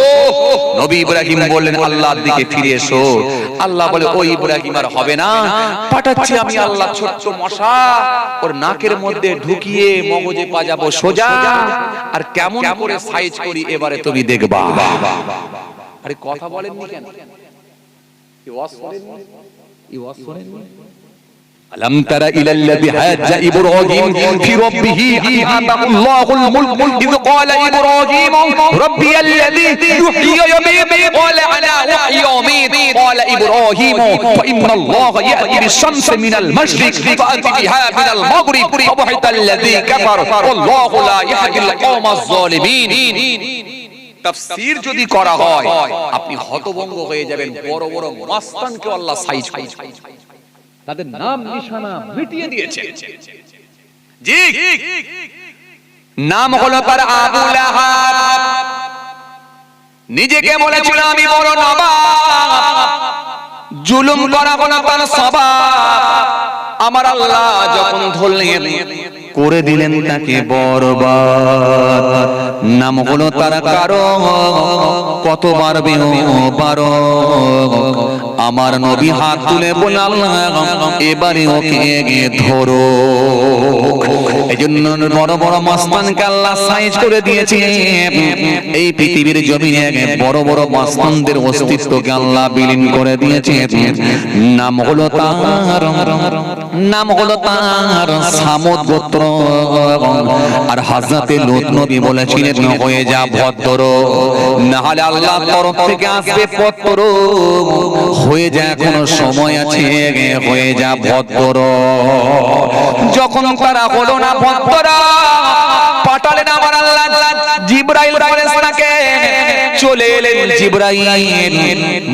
নবী ইব্রাহিম বললেন আল্লাহর দিকে ফিরে এসো। আল্লাহ বলে ও ইব্রাহিম আর হবে না, পাঠাচ্ছি আমি আল্লাহ ছোট্ট মশা, ওর নাকের মধ্যে ঢুকিয়ে মগজে পাজাবো সোজা, আর কেমন করে সাইজ করি এবারে তুমি দেখবা। আরে কথা বলেননি কেন? এই ওয়াজ করেননি? এই ওয়াজ করেননি? ألم تر إلى الذي حاج إبراهيم في ربه أن آتاه الله الملك إذ قال إبراهيم ربي الذي يحيي ويميت قال أنا أحيي وأميت قال إبراهيم فإن الله يأتي بالشمس من المشرق فأت بها من المغرب فبهت الذي كفر والله لا يهدي القوم الظالمين। তাফসীর যদি করা হয় আপনি হতভম্ব হয়ে যাবেন। বড় বড় মাস্তানকে আল্লাহ সাইজ করে তাদের নাম নিশানা মিটিয়ে দিয়েছে। জি, নাম হলো তার আবু লাহাব। নিজেকে বলেছিল আমি বড় নবাব, জুলুম করা হলো তার স্বভাব। আমার আল্লাহ যখন ধরলেন করে দিলেন তাকে বরবাদ। নাম হলো তার কারণ কত বাড়বে ও বারো। আমার নবী হাত তুলে বলে আল্লাহ এবারে ওকে ধরো। এই জন্য বড় বড় মাস্তানকে আল্লাহ সাইজ করে দিয়েছে। এই পৃথিবীর জমিনে বড় বড় মাস্তানদের অস্তিত্বকে আল্লাহ বিলীন করে দিয়েছে। নাম হলো তার সামুদ গোত্র। আর হযরতে লূত নবী বলেছিলেন হয়ে যা ভদ্র, না হলে আল্লাহর তরফ থেকে আসবে পত্র। হয়ে যা এখনো সময় আছে, হয়ে যা ভদ্র। যখন তারা হলো না ভদ্র, পাঠালেন আমার আল্লাহ জিবরাইল ফেরেশতাকে। চলে এলেন জিবরাইল,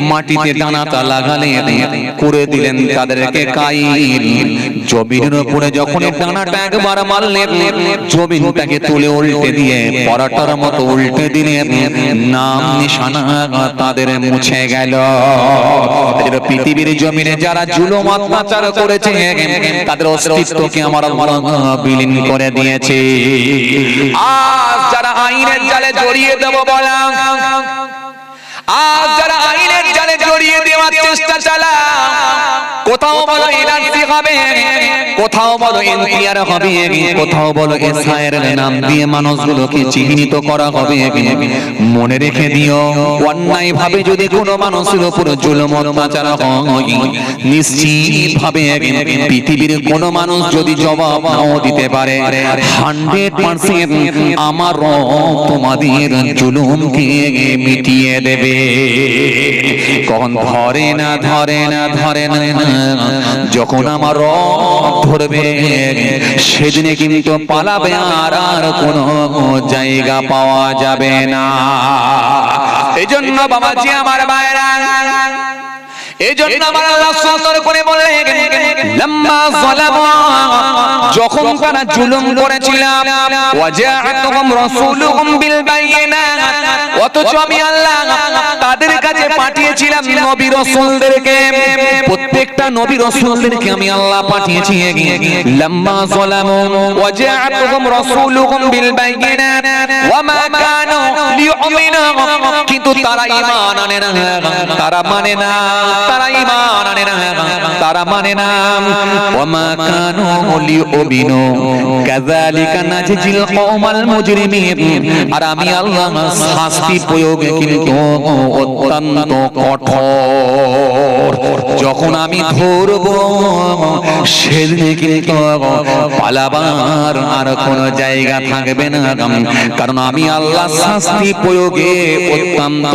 মাটিতে দানাটা লাগালেন, করে দিলেন তাদেরকে কাইল। জমিনের উপরে যখন দানাটা একবার মারলেন, জমিনটাকে তুলে উল্টে দিয়ে পরাটার মতো উল্টে দিলেন। নাম নিশানা তাদের মুছে গেল। পৃথিবীর জমিনে যারা জুলুম অত্যাচার করেছে তাদের অস্তিত্বকে আমার আল্লাহ বিলীন করে দিয়েছে। আজ যারা আইনের জালে জড়িয়ে দেব বলা, আজ যারা আইনের জালে জড়িয়ে দেওয়ার চেষ্টা চালা, কোথাও বলো এনআরসি হবে, কোথাও বলো এনপিআর হবে, কোথাও বলো এসআইয়ের নাম দিয়ে মানুষগুলোকে চিহ্নিত করা হবে। মনে রেখে দিও, অন্যায় ভাবে যদি কোনো মানুষের উপর জুলুম অত্যাচার হয়, নিশ্চিত ভাবে পৃথিবীর কোনো মানুষ যদি জবাব নাও দিতে পারে, 100% আমার রব তোমাদের জুলুমকে মিটিয়ে দেবে। কখন ধরে না ধরে না ধরে না, যখন আমার রব ধরবে সেদিনে কিন্তু পালাবে আর কোনো জায়গা পাওয়া যাবে না। এই জন্য বাবাজি আমার ভাইরা, এই জন্য আমার আল্লাহ সুন্দর করে বলে লাম্মা যালামু, যখন তারা জুলুম করেছিল, ওয়াজাআতুহুম রাসূলুহুম বিল বায়িনাত, অথচ আমি আল্লাহ তাদের কাছে পাঠিয়েছিলাম নবী রাসূলদেরকে। প্রত্যেকটা নবী রাসূলদেরকে আমি আল্লাহ পাঠিয়েছি। লাম্মা যালামু ওয়াজাআতুহুম রাসূলুহুম বিল বায়িনাত ওয়া মা কানু লিউমিনু, কিন্তু তারা ঈমান আনে না, তারা মানে না, তারা ঈমান আনে না, তারা মানে না। ওয়া মা কানু লিউমিনু কাযালিকা নাজজিল কওমাল মুজরিমিন। আর আমি আল্লাহ শাস্তি প্রয়োগে কিন্তু অত্যন্ত কঠোর। যখন আমি ধরব সেদিনে কিন্তু পালাবার আর কোনো জায়গা থাকবে না, কারণ আমি আল্লাহ শাস্তি প্রয়োগে অত্যন্ত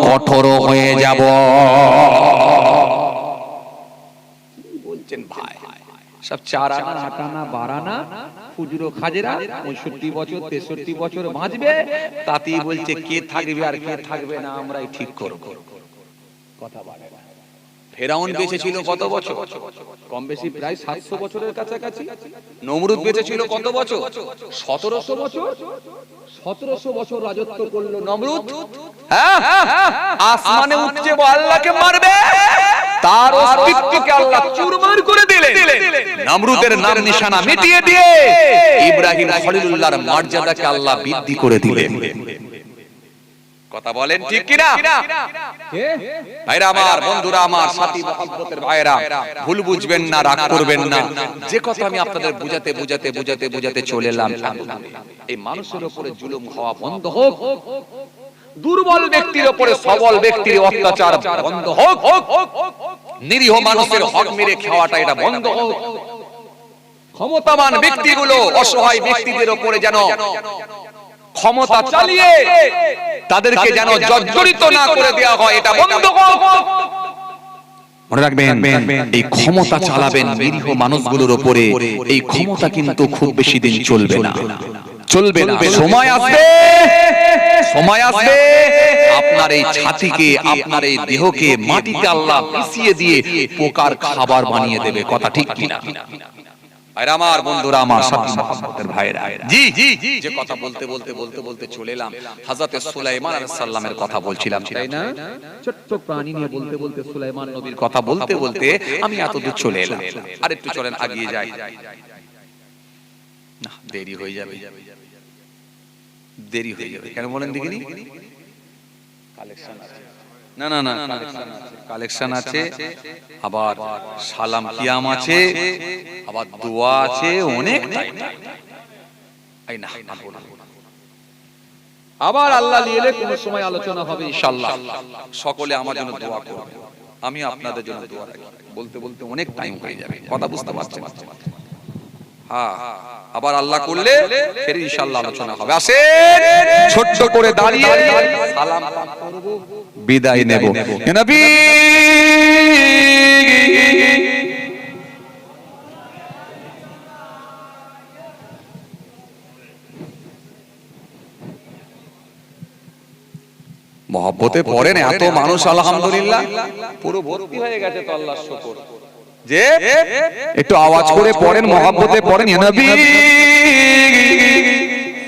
কঠোর হয়ে যাব। বলছেন ভাই, সব 4 আনা 8 আনা 12 আনা খুজরো খাজরা 65 বছর 63 বছর বাঁচবে, তাতেই বলছে কে থাকবে আর কে থাকবে না আমরাই ঠিক করব। কথা বলে না। ফেরাউন বেঁচে ছিল কত বছর? কম বেশি প্রায় 700 বছরের কাছাকাছি। নমরুদ বেঁচে ছিল কত বছর? 1700 বছর। 1700 বছর রাজত্ব করলো নমরুদ। হ্যাঁ, আসমানে উঠছে আল্লাহকে মারবে, তার অস্তিত্বকে আল্লাহ চুরমার করে দিলেন। নমরুদের নাম নিশানা মিটিয়ে দিয়ে ইব্রাহিম খলিলুল্লাহর মর্যাদাকে আল্লাহ বৃদ্ধি করে দিলেন। কথা বলেন ঠিক কিনা? ভাইরা আমার, বন্ধুরা আমার, সাথী মহব্বতের ভাইরা, ভুল বুঝবেন না, রাগ করবেন না। যে কথা আমি আপনাদের বুঝাতে চলে এলাম, এই মানুষের উপরে জুলুম হওয়া বন্ধ হোক, দুর্বল ব্যক্তির উপরে সবল ব্যক্তির অত্যাচার বন্ধ হোক, নিরীহ মানুষের হক মেরে খাওয়াটা এটা বন্ধ হোক। ক্ষমতাবান ব্যক্তিগুলো অসহায় ব্যক্তিদের উপরে যেন ক্ষমতা চালিয়ে তাদেরকে যেন জর্জরিত না করে দেওয়া হয়, এটা বন্ধ হোক। মনে রাখবেন, এই ক্ষমতা চালাবেন নিরীহ মানুষগুলোর উপরে, এই ক্ষমতা কিন্তু খুব বেশি দিন চলবে না, চলবে না। সময় আসবে, সময় আসবে আপনার এই ছাতিকে, আপনার এই দেহকে মাটিতে আল্লাহ মিশিয়ে দিয়ে পোকার খাবার বানিয়ে দেবে। কথা ঠিক কিনা? ভাইরা আমার, বন্ধুরা আমার, সাথী মহব্বতের ভাইরা, জি জি যে কথা বলতে চলে এলাম, হযরত সুলাইমান আলাইহিস সালামের কথা বলছিলাম, তাই না? ছোট্ট প্রাণী নিয়ে বলতে সুলাইমান নবীর কথা বলতে আমি এতদূর চলে এলাম। আর একটু চলেন আগিয়ে যাই, না দেরি হয়ে যাবে, দেরি হয়ে যাবে। কেন বলেন দেখিনি? কালেকশন আছে না না না কালেকশন আছে আবার সালাম কিয়াম আছে আবার দোয়া আছে অনেক এই না আবার আল্লাহ নিয়ে কোন সময় আলোচনা হবে ইনশাআল্লাহ সকলে আমার জন্য দোয়া করবে আমি আপনাদের জন্য দোয়া রাখি বলতে বলতে অনেক টাইম হয়ে যাবে কথা বুঝতে পারছেন হ্যাঁ আবার আল্লাহ করলে ফের ইনশাআল্লাহ আলোচনা হবে আসেন ছোট্ট করে দাঁড়িয়ে সালাম করব বিদায় নেব হে নবী মহব্বতে পড়েন এত মানুষ আলহামদুলিল্লাহ পুরো ভর্তি হয়ে গেছে তো আল্লাহর শুকর যে একটু আওয়াজ করে পড়েন মহব্বতে পড়েন ইয়া নবী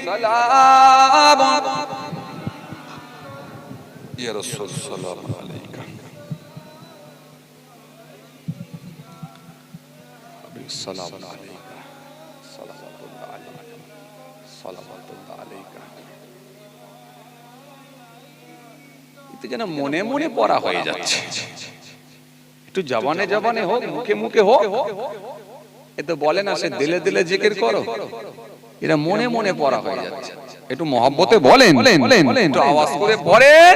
সালাম ইয়া রাসূল সাল্লাল্লাহু আলাইকা সালাম আলাইকা সালাওয়াতুল্লাহ আলাইকা সালাওয়াতুল্লাহ আলাইকা এটা যেন মনে মনে পড়া হয়ে যাচ্ছে একটু জবানে জবানে হোক মুখে মুখে হোক এ তো বলে না সে দিলে দিলে জিকির করো এটা মনে মনে পড়া হয়ে যাচ্ছে একটু মহব্বতে বলেন একটু আওয়াজ করে পড়েন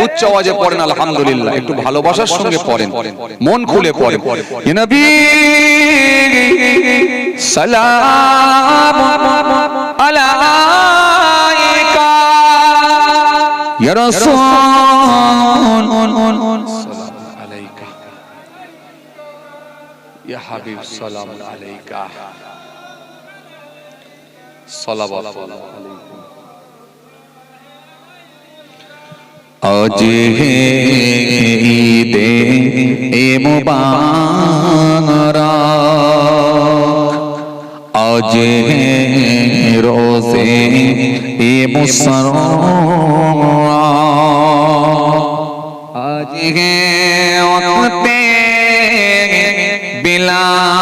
উচ্চ আওয়াজে পড়েন আলহামদুলিল্লাহ একটু ভালোবাসার সঙ্গে পড়েন মন খুলে পড়েন ইয়া নবী সালাম আলাইকা ইয়া রাসূল يا حبيب سلام عليك صلوات الله عليكم आज है ईद ए मुबारक आज है रोज़े ए मुसर्रत आज है वक़्ते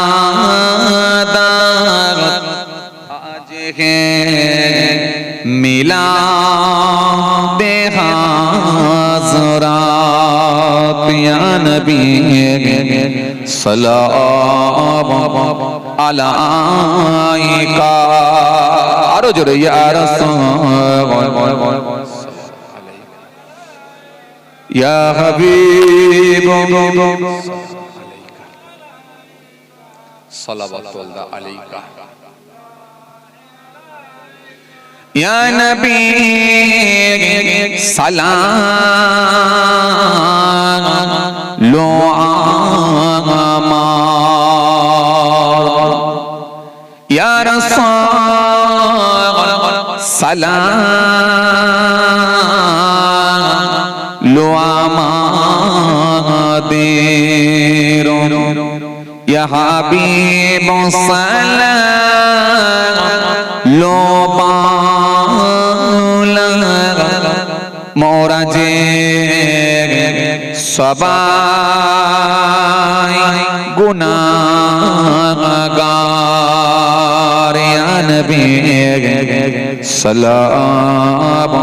बिलादत आज है मिलाद हाज़रात या नबी सलाम अलैका आरो जोरे या रसूल या हबीब सलावतुल्लाह अलैका या नबी सलाम लो आमार या रसूल सलाम लो आमादेर या हबीब सलाम लो मोरा जे सबाई गुनाहगार या नबी सलाम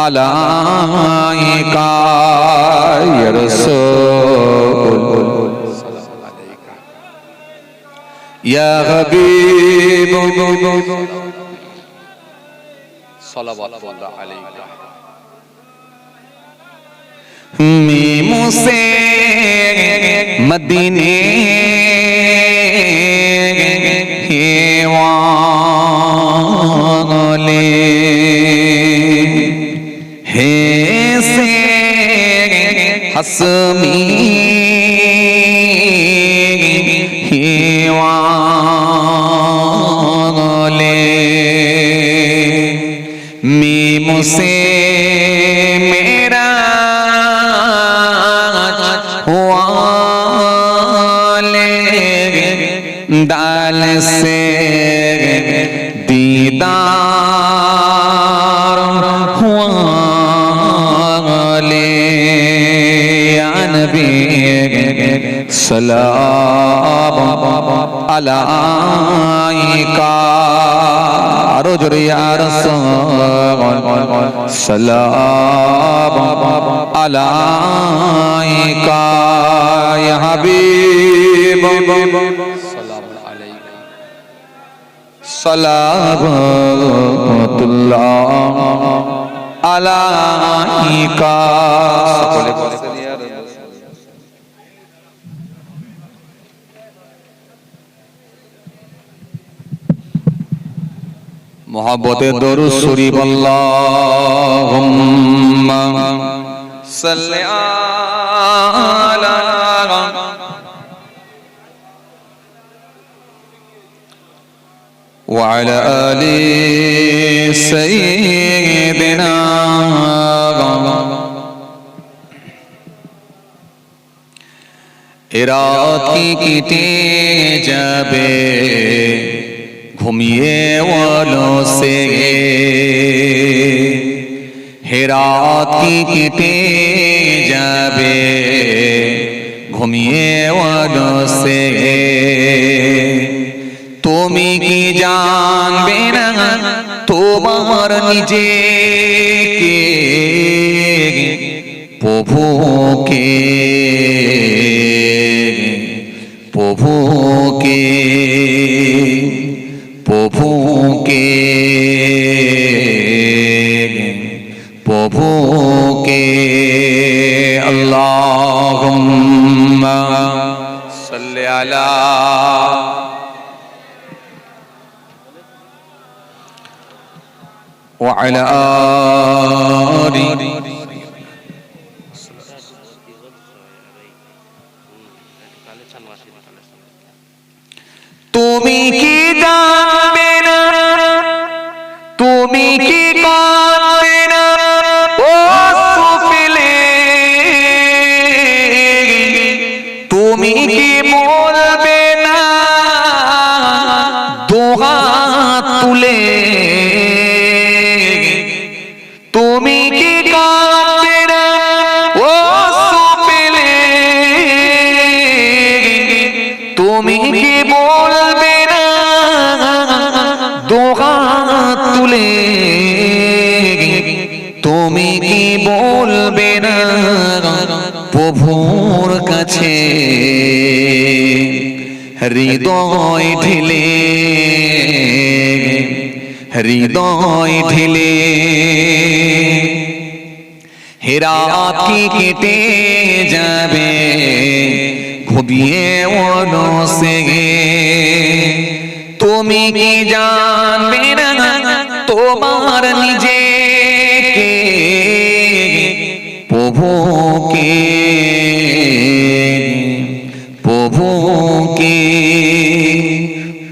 अलैका या रसूल या हबीब सलावतुल्लाह अलैका मीमू से मदीने वाले हे से हसमी वाले मीमू से मेरा दाल से दीदार हुआले या नबी सलाम अलैका আরো জোরে ইয়া রাসূল সালাম আলাইকা ইয়া হাবিব সালামুন আলাইকা সালাওয়াতুল্লাহ আলাইকা সকলে বলে মোহাব্বতে দরুদ শরীফ আল্লাহুম্মা সাল্লি আলা ওয়া আলা আলি সাইয়্যিদিনা এ রাত কি কেটে যাবে ঘুমিয়ে ওয়ালো সে হে রাত কি কেটে যাবে ঘুমিয়ে ওয়ালো সে তুমি কি জানবে না তোমার নিজেকে প্রভুকে প্রভুকে প্রভুকে প্রভুকে আল্লাহুম্মা সাল্লি আলা ওয়া আলা আলি তুমি কি জানবে না তুমি কি কাঁদবে না ও সুফিলে তুমি কি বলবে না দুহাত তুলে তুমি কি কাঁদবে না ও সুফিলে তুমি কি বলবে না দুহাত তুলে তুমি কি বলবে না প্রভুর কাছে হৃদয় ঢেলে হৃদয় ঢেলে হে রাত কি কেটে যাবে ঘুমিয়ে ওয়ালো সে তুমি কি জানবে না তোমার নিজেকে প্রভুকে প্রভুকে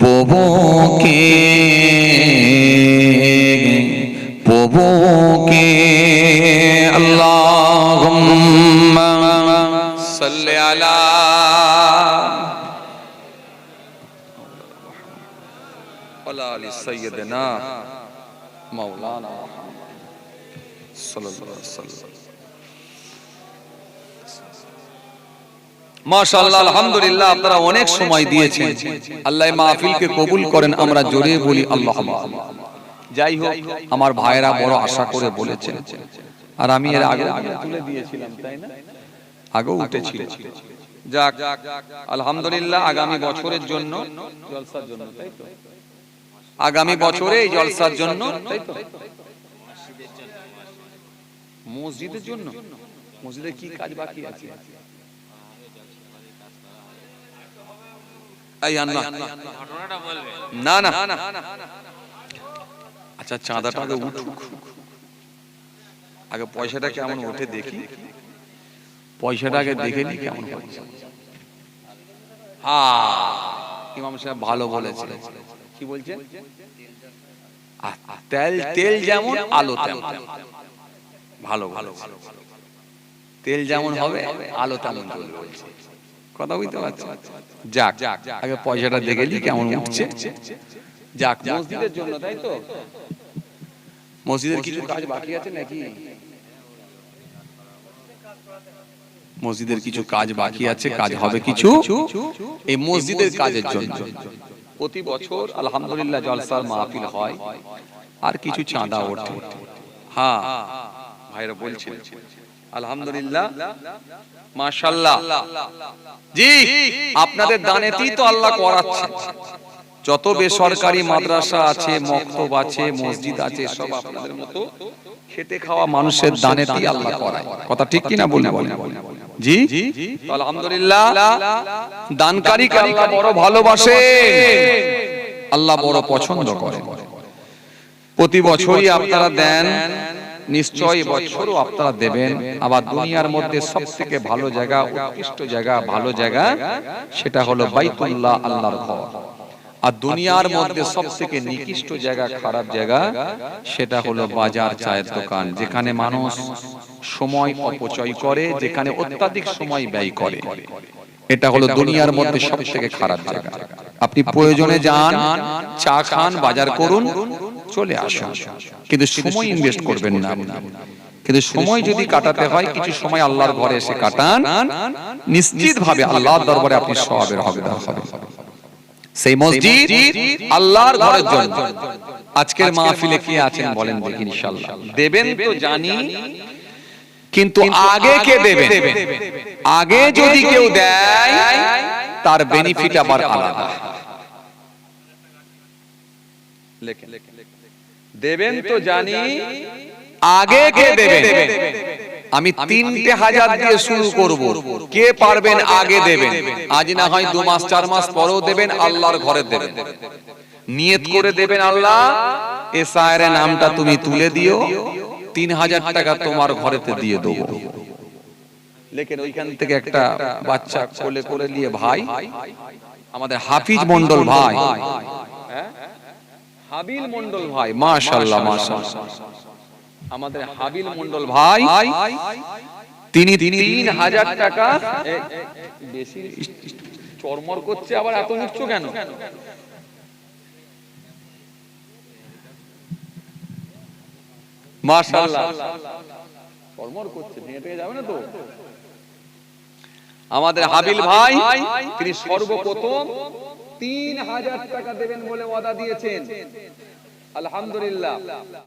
প্রভুকে প্রভুকে আল্লাহুম্মা সাল্লি আলা আলি সাইয়্যিদিনা মাওলানা মুহাম্মদ সাল্লাল্লাহু আলাইহি ওয়াসাল্লাম মাশাআল্লাহ আলহামদুলিল্লাহ আপনারা অনেক সময় দিয়েছেন আল্লাহ মাহফিলকে কবুল করেন আমরা জোরে বলি আল্লাহুম্মা যাই হোক আমার ভাইরা বড় আশা করে বলেছেন আর আমি এর আগে তুলে দিয়েছিলাম তাই না আগেও উঠেছিল যাক আলহামদুলিল্লাহ আগামী বছরের জন্য জলসার জন্য তাই তো আগামী বছরে এই জলসার জন্য তাই তো মসজিদের জন্য মসজিদে কি কাজ বাকি আছে না না আচ্ছা চাঁদাটা আগে উঠুক আগে পয়সাটা কেমন ওঠে দেখি পয়সাটা আগে দেখে নি কেমন ইমাম সাহেব ভালো বলেছে কি বলছেন তেল তেল যেমন আলো তেমন ভালো ভালো তেল যেমন হবে আলো তেমন জ্বলবে কথা বুঝতে পারছো যাক আগে পয়সাটা দেখে নি কেমন উঠছে যাক মসজিদের জন্য তাই তো মসজিদের কিছু কাজ বাকি আছে নাকি মসজিদের কিছু কাজ বাকি আছে কাজ হবে কিছু এই মসজিদের কাজের জন্য প্রতি বছর আলহামদুলিল্লাহ জলসার মাহফিল হয়, আর কিছু চাঁদা ওঠে। হ্যাঁ ভাইরা বলছেন আলহামদুলিল্লাহ, মাশাআল্লাহ। জি, আপনাদের দানেতেই তো আল্লাহ করাচ্ছেন। যত বেসরকারি মাদ্রাসা আছে, মক্তব আছে, মসজিদ আছে, সব আপনাদের মতো খেটে খাওয়া মানুষের দানেতেই আল্লাহ করায়। কথা ঠিক কিনা বলেন? জি, তো আলহামদুলিল্লাহ, দানকারীকে আল্লাহ বড় ভালোবাসে, আল্লাহ বড় পছন্দ করে। প্রতি বছরই আপনারা দেন, নিশ্চয়ই বছরও আপনারা দেবেন। আবার দুনিয়ার মধ্যে সবথেকে ভালো জায়গা, উৎকৃষ্ট জায়গা, ভালো জায়গা, সেটা হলো বাইতুল্লাহ, আল্লাহর ঘর। আর দুনিয়ার মধ্যে সবথেকে নিকৃষ্ট জায়গা, খারাপ জায়গা, সেটা হলো বাজার, চায়ের দোকান, যেখানে মানুষ সময় অপচয় করে, যেখানে অত্যাধিক সময় ব্যয় করে। এটা হলো দুনিয়ার মধ্যে সবথেকে খারাপ জায়গা। আপনি প্রয়োজনে যান, চা খান, বাজার করুন, চলে আসুন, কিন্তু সময় ইনভেস্ট করবেন না। কিন্তু সময় যদি কাটাতে হয়, কিছু সময় আল্লাহর ঘরে এসে কাটান, নিশ্চিত ভাবে আল্লাহর দরবারে আপনি সওয়াবের হকদার হবেন। সেই মসজিদ আল্লাহর ঘরের জন্য। আজকের মাহফিলে কি আছেন বলেন দেখি? ইনশাআল্লাহ দেবেন তো জানি, কিন্তু আগে কে দেবেন? আগে যদি কেউ দেয়, তার বেনিফিট আবার আলাদা। লেখেন, দেবেন তো জানি, আগে কে দেবেন? আমি 3,000 দিয়ে শুরু করব, কে পারবেন আগে দেবেন? আজ না হয় 2 মাস 4 মাস পরেও দেবেন, আল্লাহর ঘরে দেবেন। নিয়ত করে দেবেন, আল্লাহ এ সায়ের নামটা তুমি তুলে দিও, 3,000 টাকা তোমার ঘরেতে দিয়ে দেবো। লেকিন ওইখান থেকে একটা বাচ্চা কোলে করে নিয়ে ভাই, আমাদের হাফিজ মন্ডল ভাই, হাবিল মন্ডল ভাই, মাশাআল্লাহ মাশাআল্লাহ, আমাদের হাবিল মন্ডল ভাই, তিনি 3,000 টাকা। বেশি চরমর করছে, আবার এত উঠছো কেন? মাশাআল্লাহ, চরমর করছে, ভেঙে যাবে না তো? আমাদের হাবিল ভাই, তিনি সর্বপ্রথম 3,000 টাকা দেবেন বলে ওয়াদা দিয়েছেন। আলহামদুলিল্লাহ।